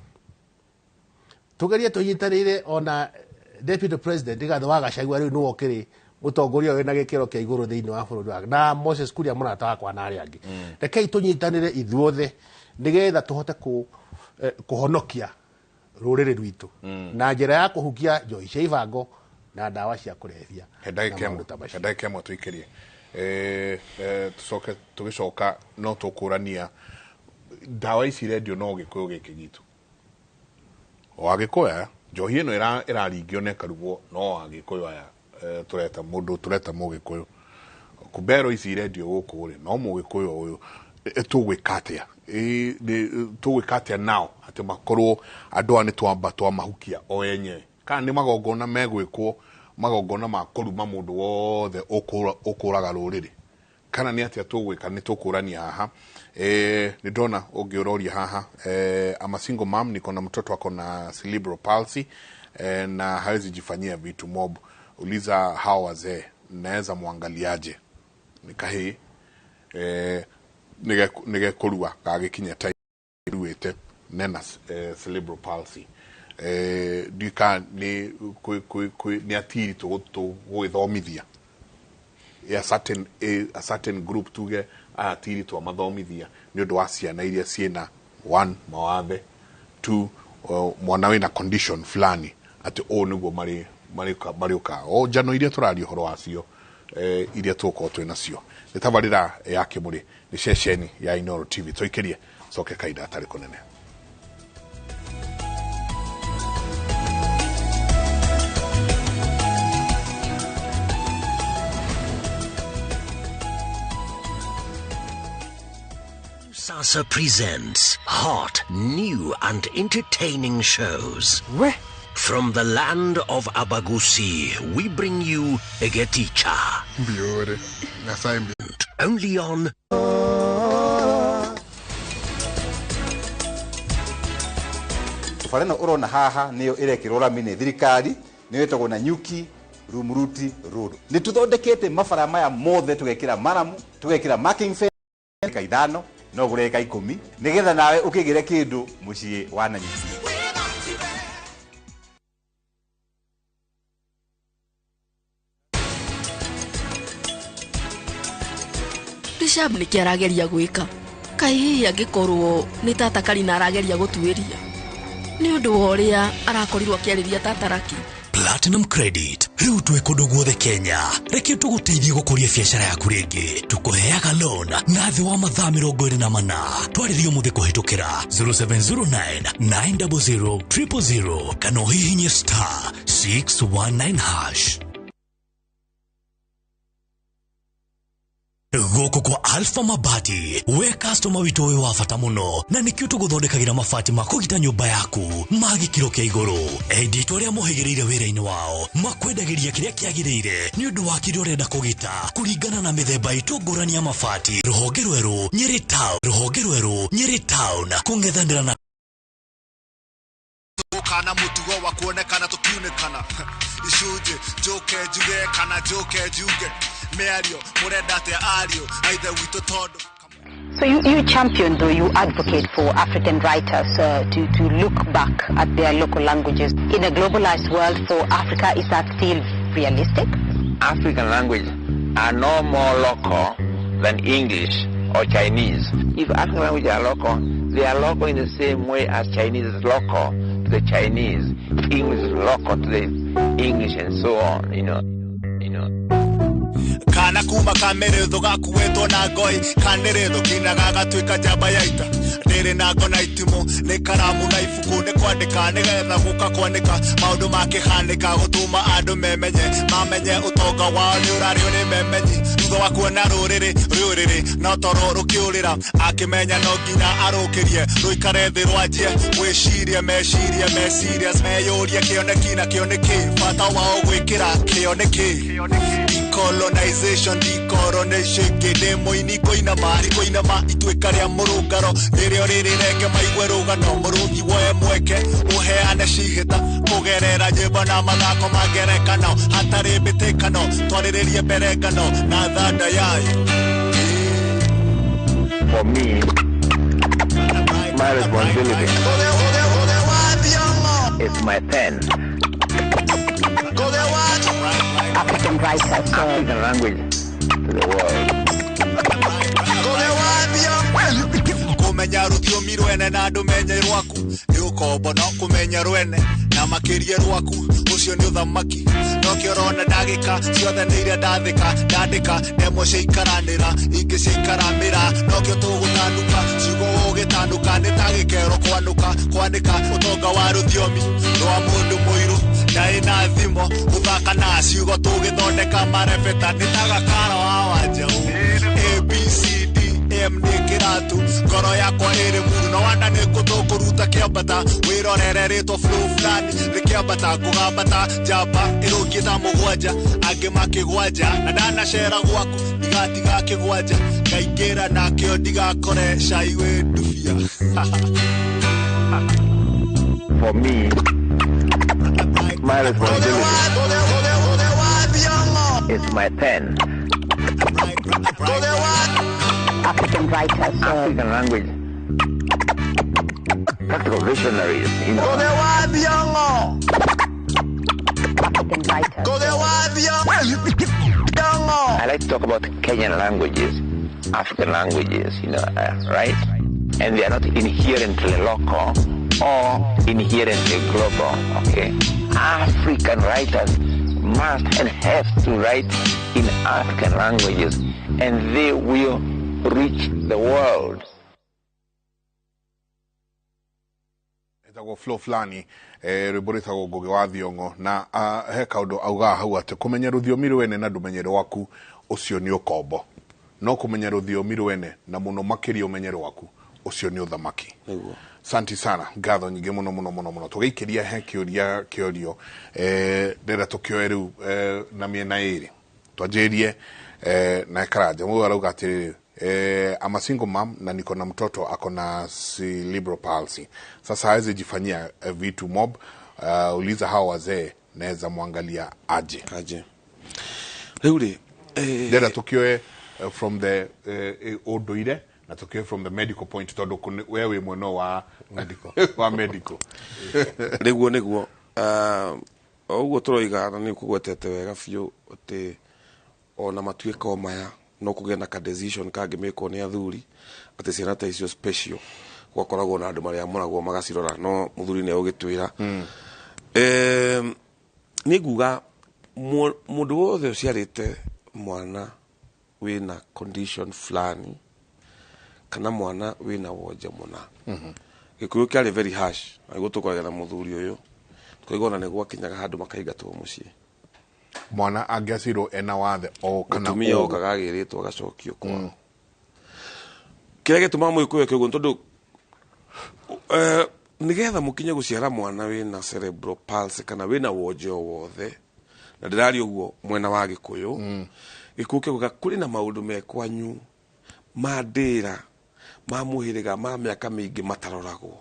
tugerie tunyitanire ona deputy president Rigathi wa Gachagua riu nuwo kiri mutongoria we na gikiro kia iguru thiini wa bururi wa na Moses Kuria murata wakwa na aria angi rekei tunyitanire ithuothe nigetha tuhote kuhonokia rurire rwitu na njira ya kuhukia njohi cia ibango na ndawa cia kurevia hedai kemo tuikirie tucoke tugicoka no tukurania ndawa ici redio no gikuyu giki gitu wagikuya njohi ino iraringio ne karugwo no wagikuyu aya tureta mugikuyu kubero ici redio guku ri no mugikuyu uyu tugwikatia tugwikatia nao ati makorwo andu ani twamba mahukia o enye kana ni magongona megwikwo magongona ma kuruma mundu wothe ukuraga ruriri kana ni atia tugwika ni tukurania haha ni ndona ungiuroria haha I'm a single mom, niko na mtoto wako na cerebral palsy na hawezi jifanyia vitu mob. Uliza hao wazee naweza muangaliaje? Nikahi nige kurua kagikinya tairuete nena cerebral palsy duka ni ni atiri to gwithomithia a certain group tuge atiri to mathomithia ni undu wa ciana iria ciena 1 mawathe 2 mwana wina condition fulani ati o niguo mariuka o jano iria turari horo wacio iria tuko twina cio nitabarira yake muri ni ceceni ya Inooro TV toikirie soke kaida atari kunene. Sasa presents hot, new and entertaining shows. Where? From the land of Abagusi, we bring you Egeticha. Only on... Farena urona haha niyo irekirwo ramine thirikari niyo itagwo na Nyuki Rumuruti Road. Ni tuthondekete mafara maya mothe tugekira maramu, tugekira marking fence kaidano no gureka 10 nigetha nawe ukigire kindu mucii wa Nanyuki. Bishop ni kiarageria gwika kai angikorwo ni tata Karina arageria gutuiria ni undu woria arakorirwo akiariria tata Raki. Platinum Credit riu twe kundu guothe Kenya reke tuguteithie gukuria biashara yaku ringi tukuheaga loan na thi wa mathaa 24 twaririo muthi kuhitukira 0709 900 000 kana hihinye *619#. Goko kwa Alpha Mabati we customer witu we wafata muno na nikio tuguthondekagira mabati makugita nyumba yaku magikiro kia iguru edit ria muhigirire wira-ini wao makwendagiria kiria kiagirire ni undu wa kiria urenda kugita kuringana na mithemba itungurani ya mabati. Ruhonge rweru Nyeri Town kungethanira na kana mutugo wa kuonekana tukiunekana icunje njuke njuge kana njuke njuge meario murenda te ario aitha witu tondu. So you champion, though you advocate for African writers to look back at their local languages in a globalized world for Africa. Is that still realistic? African languages are no more local than English or Chinese. If African languages are local, they are local in the same way as Chinese is local to the Chinese, English is local to the English, and so on, you know. Kana kuma kameredo gakuweto na goi kaneredo kinaga gatwika jaba yaita ndiri na ngona itimu ni karamu na ibuku ni kwandika nigetha guka kwanika maundu makihanika gutuma andu mamenye utonga wao ni urario ni memenyi thutha wa kuona ruriri no toro rukiurira akimenya no nginya arukirie ruikare thi rwanjie wicirie meciria meyuria kioneki na kioneki bata wao gwikira kioneki colonization decoronation kide moini koina ma itweka ria murungaro nirio reke maigwe rugano murungi woe mweke uheane cihita kugerera nyimbo na mathako magerekano hatari bitikano twariririe mberekano na thanda yayo. For me, my responsibility is my pen. African writers, African language to the world. Kumenya rũthiomi rwene na ndũmenye rwaku nĩ ũkombo no kũmenya rwene na makĩria rwaku ũcio nĩ ũthamaki no kĩorona ndagĩka ciothe nĩ iria ndandĩka ndemwe ciaikaranĩra ingĩ ciaikaramĩra no kĩo tũgũtanduka ciugo ũgĩtanduka nĩ ta gĩkero kwandĩka ũtonga wa rũthiomi rwa mũndũ mũirũ ndaĩ na thimo gũthaka na ciugo tũgĩthondeka marebeta nĩ ta gakara wa wanjaũ ABCD ni kiratu ngoro yakwa iri muru no wanda ni kuruta kiambata wirorere rito flow flani ni kiambata kugambata jamba irugita mugwanja angi makigwanja na ndana shera gwaku digatiga kigwanja ngaingira nakio ndigakore caiwe ndufia. For me, my responsibility is my pen. African writers, African language, practical visionaries, you know. African writers. I like to talk about Kenyan languages, African languages, you know, right? And they are not inherently local or inherently global, okay? African writers must and have to write in African languages, and they will reach the world. Etago flow flani rwĩmbũrĩtagwo Ngũgĩ wa Thiong'o na he kaũndũ augaga hau atĩ kũmenya rũthiomi rwene na ndũmenye rwaku ũcio nĩ ũkombo no kũmenya rũthiomi rwene na mũno makĩria ũmenye rwaku ũcio nĩ ũthamaki. Santi sana ngatho nyingĩ mũno tũgĩikĩria he kĩũrio ndĩrenda tũkĩoe rĩu na mĩena ĩrĩ twanjĩrie na Karanja mũndũ arauga atĩrĩrĩ I'm a single mom na niko na mtoto ako na cerebral palsy. Sasa hawezi jifanyia vitu mob. Uliza hao wazee naweza muangalia aje. Leure ndera tukioe from the odoire na tukioe from the medical point todo wewe mwono wa medical wa medical. Niguo oguo turoiga na ni kugwetete wega biũ ati ona matuĩka o maya no kũgĩa na ka decision kangĩmĩkwo nĩ athuri atĩ ciana ta icio special gwakoragwo na andũ marĩa moragwo magacirora no mũthuri nĩ ũgĩtwĩra nĩ nguga mũndũ wothe ũciarĩte mwana wĩna condition fulani kana mwana wĩna wonje mũna gĩkũyũ kĩarĩ very harsh na gũtũ tũkoragwo na mũthuri ũyũ tũkaigua na nĩ gwakinyaga handũ makaingatwo mũciĩ mwana angĩacirwo ena wathe o kana mũtumia okaga agĩrĩtwo agacokio kwao kĩrĩa gĩtũmaga mũgĩkũyũ eke ũguo tondũ nigetha mũkinye gũciara mwana wĩna cerebral palsy kana wĩna wonje o wothe na ndĩraria ũguo mwena wa Gĩkũyũ gĩkũyũ kĩuga kũrĩ na maũndũ mekwanyu ma ndĩra ma mũhĩrĩga ma mĩaka mĩingĩ mataroragwo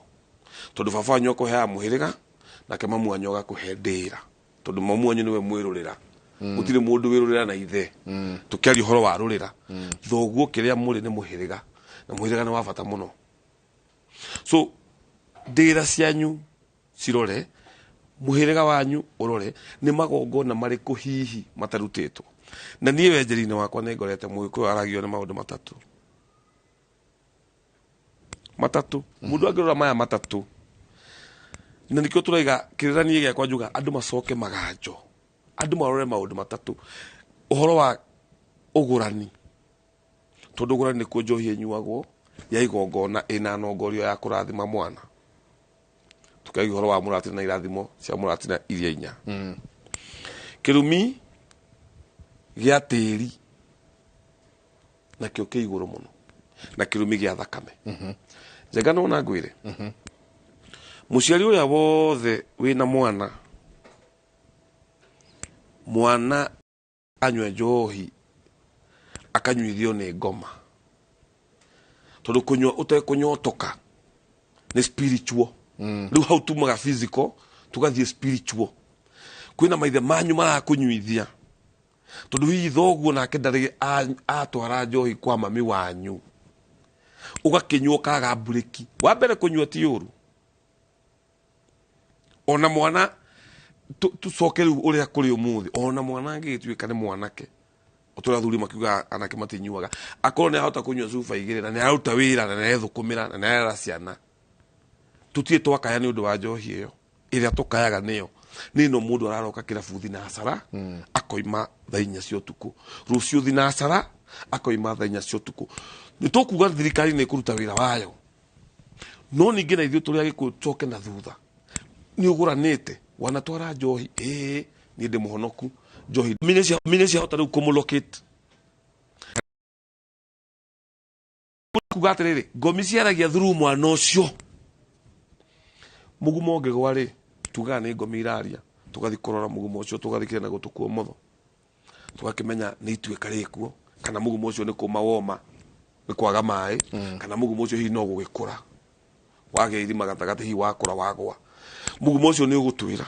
tondũ baba wanyu akũheaga mũhĩrĩga nake mamu wanyu agakũhe ndĩra tondũ mamu wanyu nĩwe mwĩrũrĩra gũtirĩ mũndũ wĩrũrĩra na ithe tũkĩaria ũhoro wa rũrĩra thoguo kĩrĩa mũrĩ nĩ mũhĩrĩga na mũhĩrĩga nĩ wa bata mũno so ndĩra cianyu cirore mũhĩrĩga wanyu ũrore nĩ magongona marĩkũ hihi matarutĩtwo na niĩ wenjeri-inĩ wakwa nĩ ngorete Mũgĩkũyũ aragio nĩ maũndũ matatũ mũndũ angĩrora maya matatũ na nĩkĩo tũraiga kĩrĩranĩe gĩakwa njuga andũ macoke maganjo andũ marore maũndũ matatũ ũhoro wa ũgũrani tondũ ũgũrani nĩkuo njohi ĩnyuagwo ya igongona ina nongorio ya kurathima mwana tukaiga horo wa muratina na irathimo cia muratina iria inya kirumi gĩa tĩri na kĩo kĩ igũrũ mũno na kĩrumi gĩa thakame Njenga nona ngwĩre mũciari ũrĩa wothe wĩna mwana anywe njohi akanyuithio nĩ ngoma tondũ kũnyua ũtekũnyotoka nĩ spiritual rĩu hau tumaga physical tugathiĩ spiritual kwĩna maithe manyu marakũnyuithia tondũ hihi thoguo nake ndarĩ atwara njohi kwa mami wanyu ũgakĩnyua kaga bureki wa mbere kũnyua ti ũru ona mwana tucoke rĩu ũrĩa kũrĩ ũmũthĩ ona mwana angĩgĩtuĩka nĩ mwanake ũtũra thuri makiuga anake matinyuaga akorwo nĩ ahota kũnyua cuba igĩrĩ na nĩ aruta wĩra na nĩ arethũkũmĩra na nĩ arera ciana tũtirĩ twakaya nĩ ũndũ wa njohi ĩyo ĩrĩa tũkayaga nĩyo nĩno mũndũ araroka kĩrabu thinacara akoima thaa 4 cia ũtukũ rũciũ thinacara akoima thaa 4 cia ũtukũ nĩ tũkuga thirikari nĩ ĩkũruta wĩra wayo no ningĩ na ithuĩ tũrĩa gĩkũyũ tũcoke na thutha nĩ ũgũranĩte wanatwara njohi niĩ ndĩ mũhonoku njohi mine ciahota rĩu kũmũlocate kuga atĩrĩrĩ ngomi ciaragia through mwana ũcio mũgumo ũngĩgwa rĩ tugaga nĩ ngomi iraria tũgathi kũrora mũgumo ũcio tũgathikĩrĩria na gũtũ kwa ũmotho tũgakĩmenya nĩ ituĩka rĩkuo kana mũgumo ũcio nĩ kũma woma nĩ kwaga maĩ kana mũgumo ũcio hihi no gũgĩkũra wagĩa irima gatagatĩ hihi wakũra wagwa mũgumo ũcio nĩ ũgũtwĩra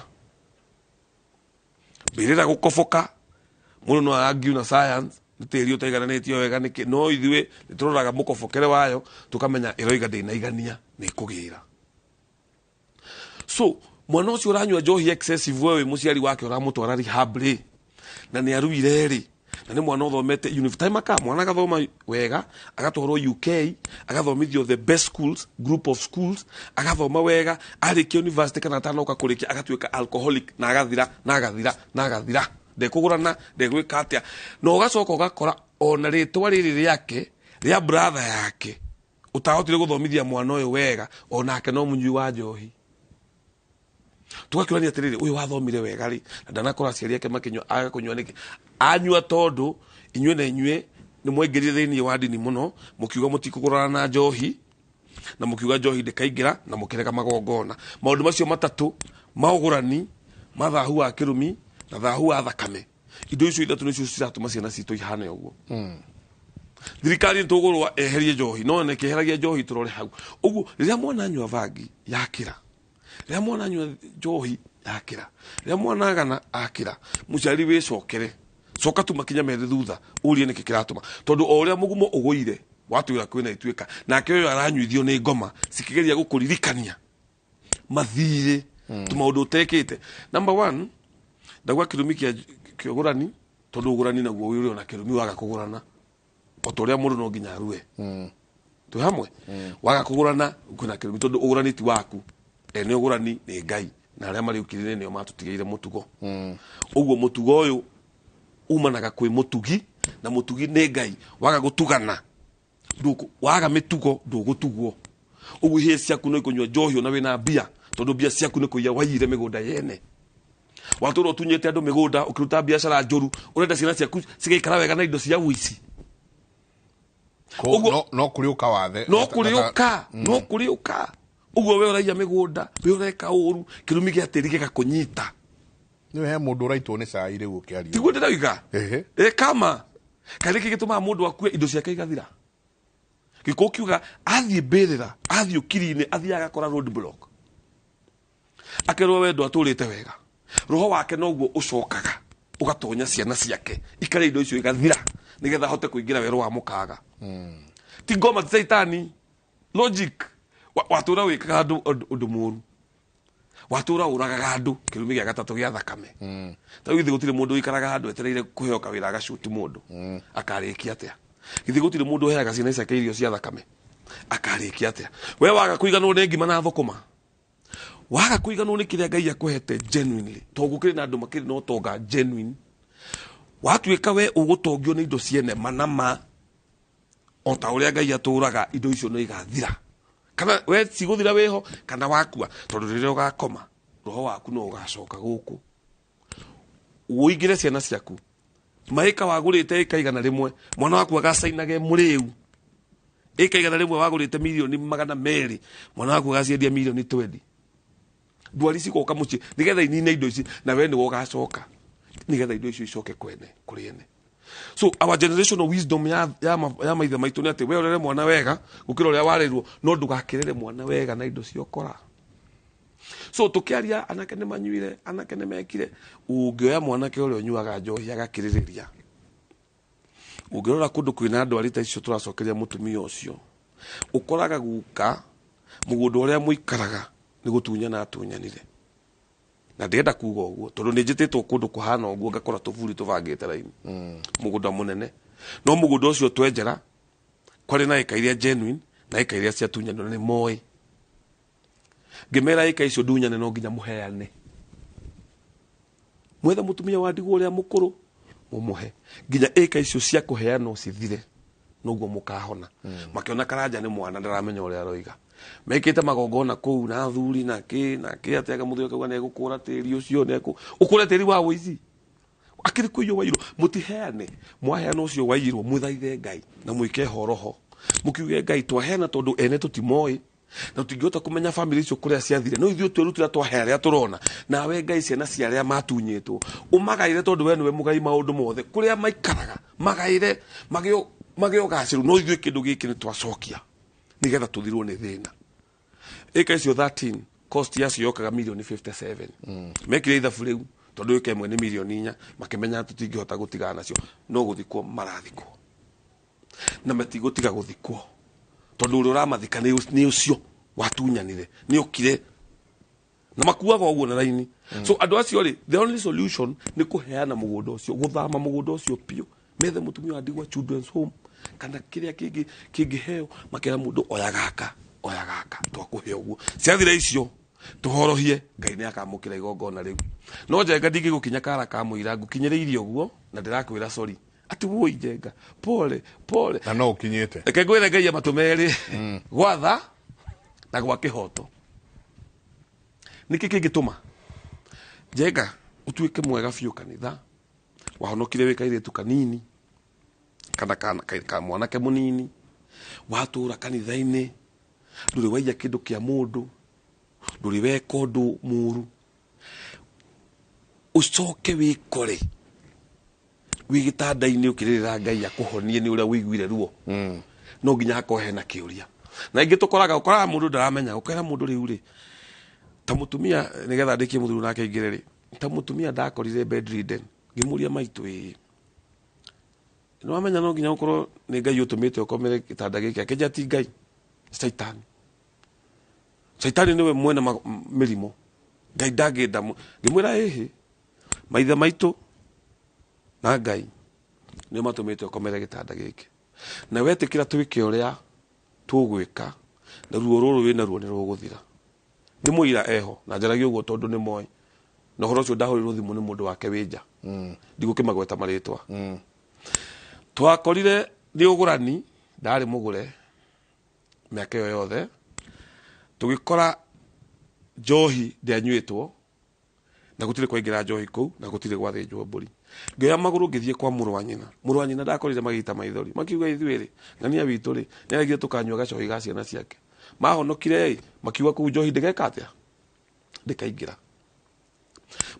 mbĩrĩra gũkoboka mũndũ no arangiuna science nĩ tĩri ũtaigananĩtio wega nĩkĩ no ithuĩ nĩ tũroraga mũkobokere wayo tũkamenya ĩroiga ndĩnaigania nĩ kũgĩra so mwana ũcio ũranyua njohi excessive wewe mũciari wake ũramũtwara rehab rĩ na nĩ aruire rĩ na nĩ mwana ũthomete university mwana agathoma wega agatwarwo UK agathomithio the best schools group of schools agathoma wega arĩkia university kana atanoka kũrĩkia agatuĩka alcoholic na agathira ndekũgũrana ndegwĩka atĩa na ũgacoka ũgakora ona rĩtwa rĩrĩ rĩake rĩa brother yake ũtahotire gũthomithia mwana ũyũ wega onake no mũnyui wa njohi tugakĩrania atĩrĩrĩ ũyũ wathomire wega rĩ na ndanakora aciari ake makĩnyua agakũnyua nĩkĩ anyua tondũ inyuĩ na inyuĩ nĩ mwaingĩrire thĩinĩ wa ndini mũno mũkiuga mũtikũgũrana na njohi na mũkiuga njohi ndĩkaingĩra na mũkĩrega magongona maũndũ macio matatũ maũgũrani mathahu wa kĩrumi na thahu wa thakame indo icio ithatũ nĩcio ciratũma ciana citũ ihane ũguo thirikari nĩtũgũrwo eherie njohi no nekeheragia njohi tũrore hau ũguo rĩrĩa mwana anyua bangi yakĩra rĩrĩa mwana anyua njohi yakĩra rĩrĩa mwana agana akĩra mũciari wĩcokere coka tu makinya merĩ thutha ũrie nĩkĩ kĩratũma tondũ o ũrĩa mũgumo ũgũire watwĩra kwĩna ituĩka nake ũyũ aranyuithio nĩ ngoma cikĩgeria gũkũririkania mathirĩ tũmaũndũ ũtekĩte number 1 ndagwa kĩrumi kĩa ũgũrani tondũ ũgũrani naguo ũrĩ ona kĩrumi waga kũgũrana o ta ũrĩa mũndũ no nginya arue twĩ hamwe waga kũgũrana kwĩna kĩrumi tondũ ũgũrani ti waku ene ũgũrani nĩ Ngai na arĩa marĩ ũkirĩre nĩo matũtigĩire mũtugo ũguo mũtugo ũyũ umanaga kwĩ mũtugi na mũtugi nĩ Ngai waga gũtugana waga mĩtugo ndũgũtugwo ũguo hĩa ciaku no ikũnyua njohi ona wĩna mbia tondũ mbia ciaku nĩ kũiya waiyire mĩgũnda yene watũrwo tunyĩte andũ mĩgũnda ũkĩruta biacara njũru ũrenda ciana ciaku cigaikara wega na indo cia ũici no kũrĩũka wathe no kũrĩũka ũguo we ũraiya mĩgũnda we ũreka ũru kĩrumi gĩa tĩri gĩgakũnyita nĩwe he mũndũ ũraitwo nĩ cai rĩu ũkĩaria tiguo ndĩrauga kama kaĩ gĩkĩ gĩtũmaga mũndũ akue indo ciake igathira gĩkũ kiuga athiĩ mbĩrĩra athiĩ ũkiri-inĩ athiĩ agakora road block akerwo wendo atũrĩte wega roho wake noguo ũcokaga ũgatonya ciana ciake ikare indo icio igathira nĩgetha ahote kũingĩra werũ wa mũkaga ti ngoma ti saitani logic watũra wĩkaga andũ ũndũ mũru watũra ũragaga andũ kĩrumi gĩa gatatũ gĩa thakame ta githĩ gũtirĩ mũndũ ũikaraga handũ etereire kũheoka wĩra agacuti mũndũ akarĩkia atĩa githĩ gũtirĩ mũndũ ũheaga ciana ciake irio cia thakame akarĩkia atĩa we waga kũiganwo nĩ ngima na thũkũma waga kũiganwo nĩ kĩrĩa Ngai akũhete genuinely to gũkĩrĩ na andũ makĩrĩ na ũtonga genuine watuĩka we ũgũtongio nĩ indo ciene manama o ta uria Ngai aturaga indo icio no igathira kana we ciguthira weho kana wakua tondu riria ugakoma roho waku no ugacoka guku uigire ciana ciaku maika wagurite ikaigana rimwe mwana waku agacainage muriu ikaigana rimwe wagurite milioni 200 mwana waku agaciendia milioni 20 ndwari cigoka muci nigetha inine indo ici na we ni ugacoka nigetha indo icio icoke kwene kuri ene. So our generational wisdom ya maithe maitu ni ati we urere mwana wega gukira uria warirwo no ndugakirere mwana wega na indo ciokora. So tukiaria anake ni manyuire anake ni mekire ungioya mwanake uria unyuaga njohi agakiririria ungirora kundu kwina andu arita icio turacokeria mutumia ucio ukoraga guka mugundu uria muikaraga ni gutunyana atunyanire na ndenda kuga uguo tondu ni njititwo kundu kuhana uguo ngakora tuvuri tuvangite raini mugunda munene no mugunda ucio twenjera kwari na ikairia genuine na ikairia cia tunyanire ni moi ngimera ika icio ndunyane no nginya muheane mwetha mutumia wa ndigwa uria mukuru mumuhe nginya ika icio cia kuheana cithire noguo mukahona makiona karanja ni mwana ndaramenya uria aroiga mekite magongona kuu na thuri na ki atega muthio kauga ne gukura tiri ucio ne ukura tiri wa wizi akiri kuyo wairo mutiheane mwaheana ucio wairo muthaithe Ngai na muike horoho mukiuge Ngai twaheana tondu ene tutimoi na tungihota kumenya family icio kuria ciathire no ithuĩ twirutira twahe aria turona nawe Ngai ciana cia aria matunyitwo umagaire tondu we niwe mugai maundu mothe kuria maikaraga magaire magio gaciru no ithuĩ kindu giki ni twacokia nigetha tuthirwo ni thina ika icio 13 cost yacio yokaga milioni 57 mekire ithabu riu tondu ika imwe ni milioni 4 makimenya tutingihota gutigana nacio no guthikwo marathikwo na matigutiga guthikwo tondu uri uramathika ni ucio watunyanire ni ukire na makuaga uguo na raini so andu acio ri the only solution ni kuheana mugunda ucio guthama mugunda ucio pio methe mutumia wa ndigwa children's home kana kiria kingiheo makera mundu oyagaka twakuhe uguo ciathira icio tuhorohie Ngai ni akamukira igongona riu no Njenga ndingigukinya kara ka muira ngukinyiriirie uguo na ndirakwira sorry ati woi Njenga pole na no ukinyite reke ngwire Ngai amatumeri gwatha na gwa kihoto niki kingituma Njenga utuike mwega fiu kanitha wahonokire wikaire tu kanini kana mwanake munini watura kanitha-ini nduri waija kindu kia mundu nduri weka undu muru ucoke wikore wigitanda-ini ukirira Ngai akuhonie ni uria wiguire ruo no nginya akohe na kiuria na ingi tukoraga mundu ndaramenya ukera mundu riu ri ta mutumia nigetha ndikie muthuru nake ingire ri ta mutumia ndakorire bedridden ngimuria maitu no amenya no nginya ukorwo ni Ngai utumite ukomere kitanda giki akeja ti Ngai Saitani niwe mwena mirimo Ngai ndangenda ngimwira hihi maithe maitu na Ngai ni matumite ukomere kitanda giki na wetikira twike uria tugwika na ruo ruru wina ruo ni ruguthira ni muira eho na njaragia uguo tondu ni moi na horo cio ndahorirwo thimu ni mundu wake winja ndigukimagweta maritwa twakorire ni ugurani ndari mugure miaka yo yothe tugikora njohi ndianyuitwo na gutire kwaingira njohi kuu na gutire gwathinjwo mburi ngioya maguru ngithie kwa muru wa nyina ndakorire magita maithori makiuga ithuiri ngania witu ri niaragire tukanyua gacohi ga ciana ciake mahonokire makiuga kuu njohi ndigeka atia ndikaingira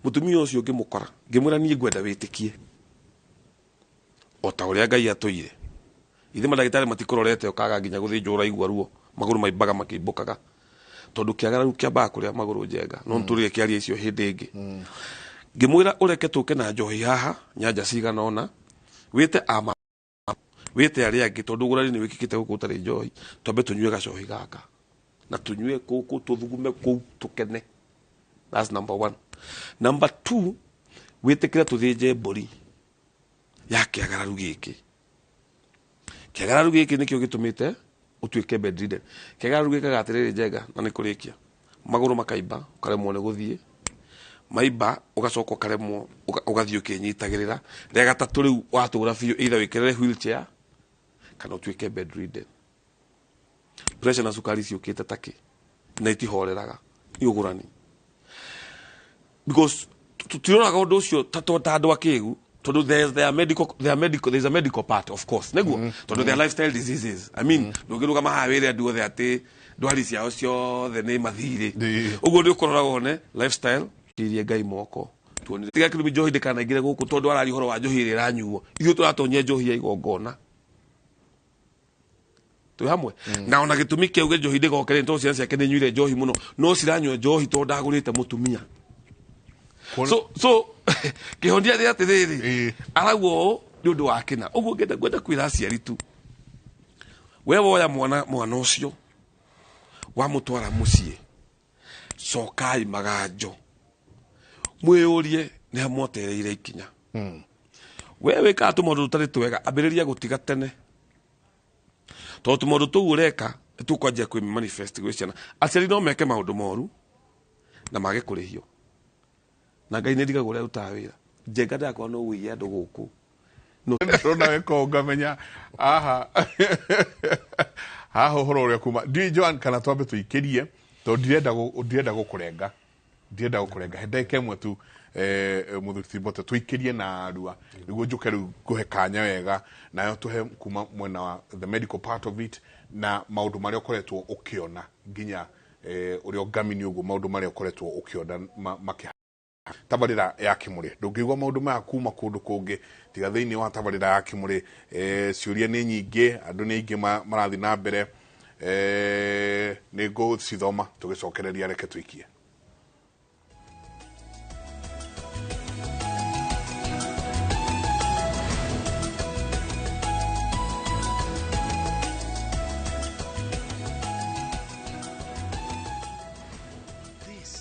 mutumia ucio ngimukora ngimwira nie ngwenda witikie ota uria Ngai atuire ithe madagitari matikororete ukaga nginya guthinjwo uraigua ruo maguru maimbaga makimbukaga tondu kiagararu kiambaga kuria maguru Njenga no nturire kiaria icio hindi ingi ngimwira ureke tuke na njohi haha nyanja cigana ona wite ama wite aria angi tondu gurari ni wikikite guku utari njohi twambe tunyue gacohi gaka na tunyue kuku tuthugume kuu tukene that's number 1 number 2 witikira tuthinje mburi ya kiagararu giki nikio gitumite utuike bedridden kiagararu giki gatiriri Njenga na ni kurikia maguru makaimba ukaremwo ni guthie maimba ugacoka ukaremwo ugathie ukinyitagirira ria gatatu riu watura biu either wikirire wheelchair kana utuike bedridden. Pressure na sukari ciukite taki na itihoreraga iugurani, because tutirona undu ucio ta andu akigu tondu there's a medical part, of course, neguo tondu there are lifestyle diseases. I mean ndugiruga mahawire andu othe ati ndwari ciao ciothe ni mathiri uguo ndi ukorora wone lifestyle kirie ngai moko tuonire tiga kirumi njohi ndikanaingire guku tondu arari horo wa njohi ira ranyuo ithuĩ tũratonyia njohi ya igongona tũ hamwe na ona gĩtũmi kĩu njohi ndĩgokere tondu ciana ciake nĩnyuire njohi mũno no ciranyua njohi tondu ndagũrĩte mũtumia so kĩhonia rĩ atĩrĩrĩ arauo nĩ ũndũ wa kĩna ũguo ngwenda kwĩra aciari tu we woya mwana ũcio wamũtwara mũciĩ cokai maganjo mwĩyũrie nĩ amwetereire ikinya we wĩkaga tũmaũndũ tũtarĩ twega ambĩrĩria gũtiga tene tondũ tũmaũndũ tũu ũreka nĩtũkwanjia kwĩ manifest gwĩ ciana aciari no meke maũndũ moru na mage kũrĩhio na Ngai nĩndigagwo ũrĩa arutaga wĩra njenga ndakorwo no wĩiya andũ gũkũ ndona weko ngamenya aha ũhoro ũrĩa kuma ndi Joan kana twambe tũikĩrie tondũ ndirenda gũkũrenga hendeke ĩmwe tu mũthuri Timothy tũikĩrie na arua nĩguo njũke rĩu ngũhe kanya wega nayo tũhe kuma mwena wa the medical part of it na maũndũ marĩa ũkoretwo ũkĩona nginya ũrĩa ngamini ũguo maũndũ marĩa ũkoretwo ũkĩona makĩha tabarĩra ya Kimũrĩ ndũngĩigua maũndũ maya kuma kũndũ kũngĩ tiga thĩinĩ wa tabarĩra ya Kimũrĩ ciũria nĩ nyingĩ andũ nĩ aingĩ marathiĩ na mbere nĩ ngũcithoma tũgĩcokereria reke tũikie.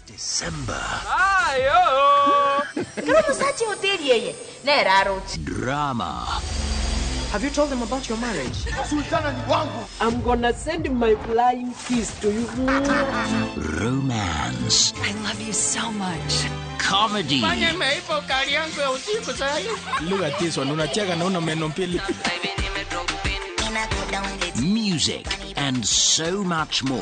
December. Drama. Have you told them about your marriage? I'm gonna send my flying kiss to you. Romance. I love you so much. Comedy. Look at this one. Unacheka na una meno mbili. Music and so much more.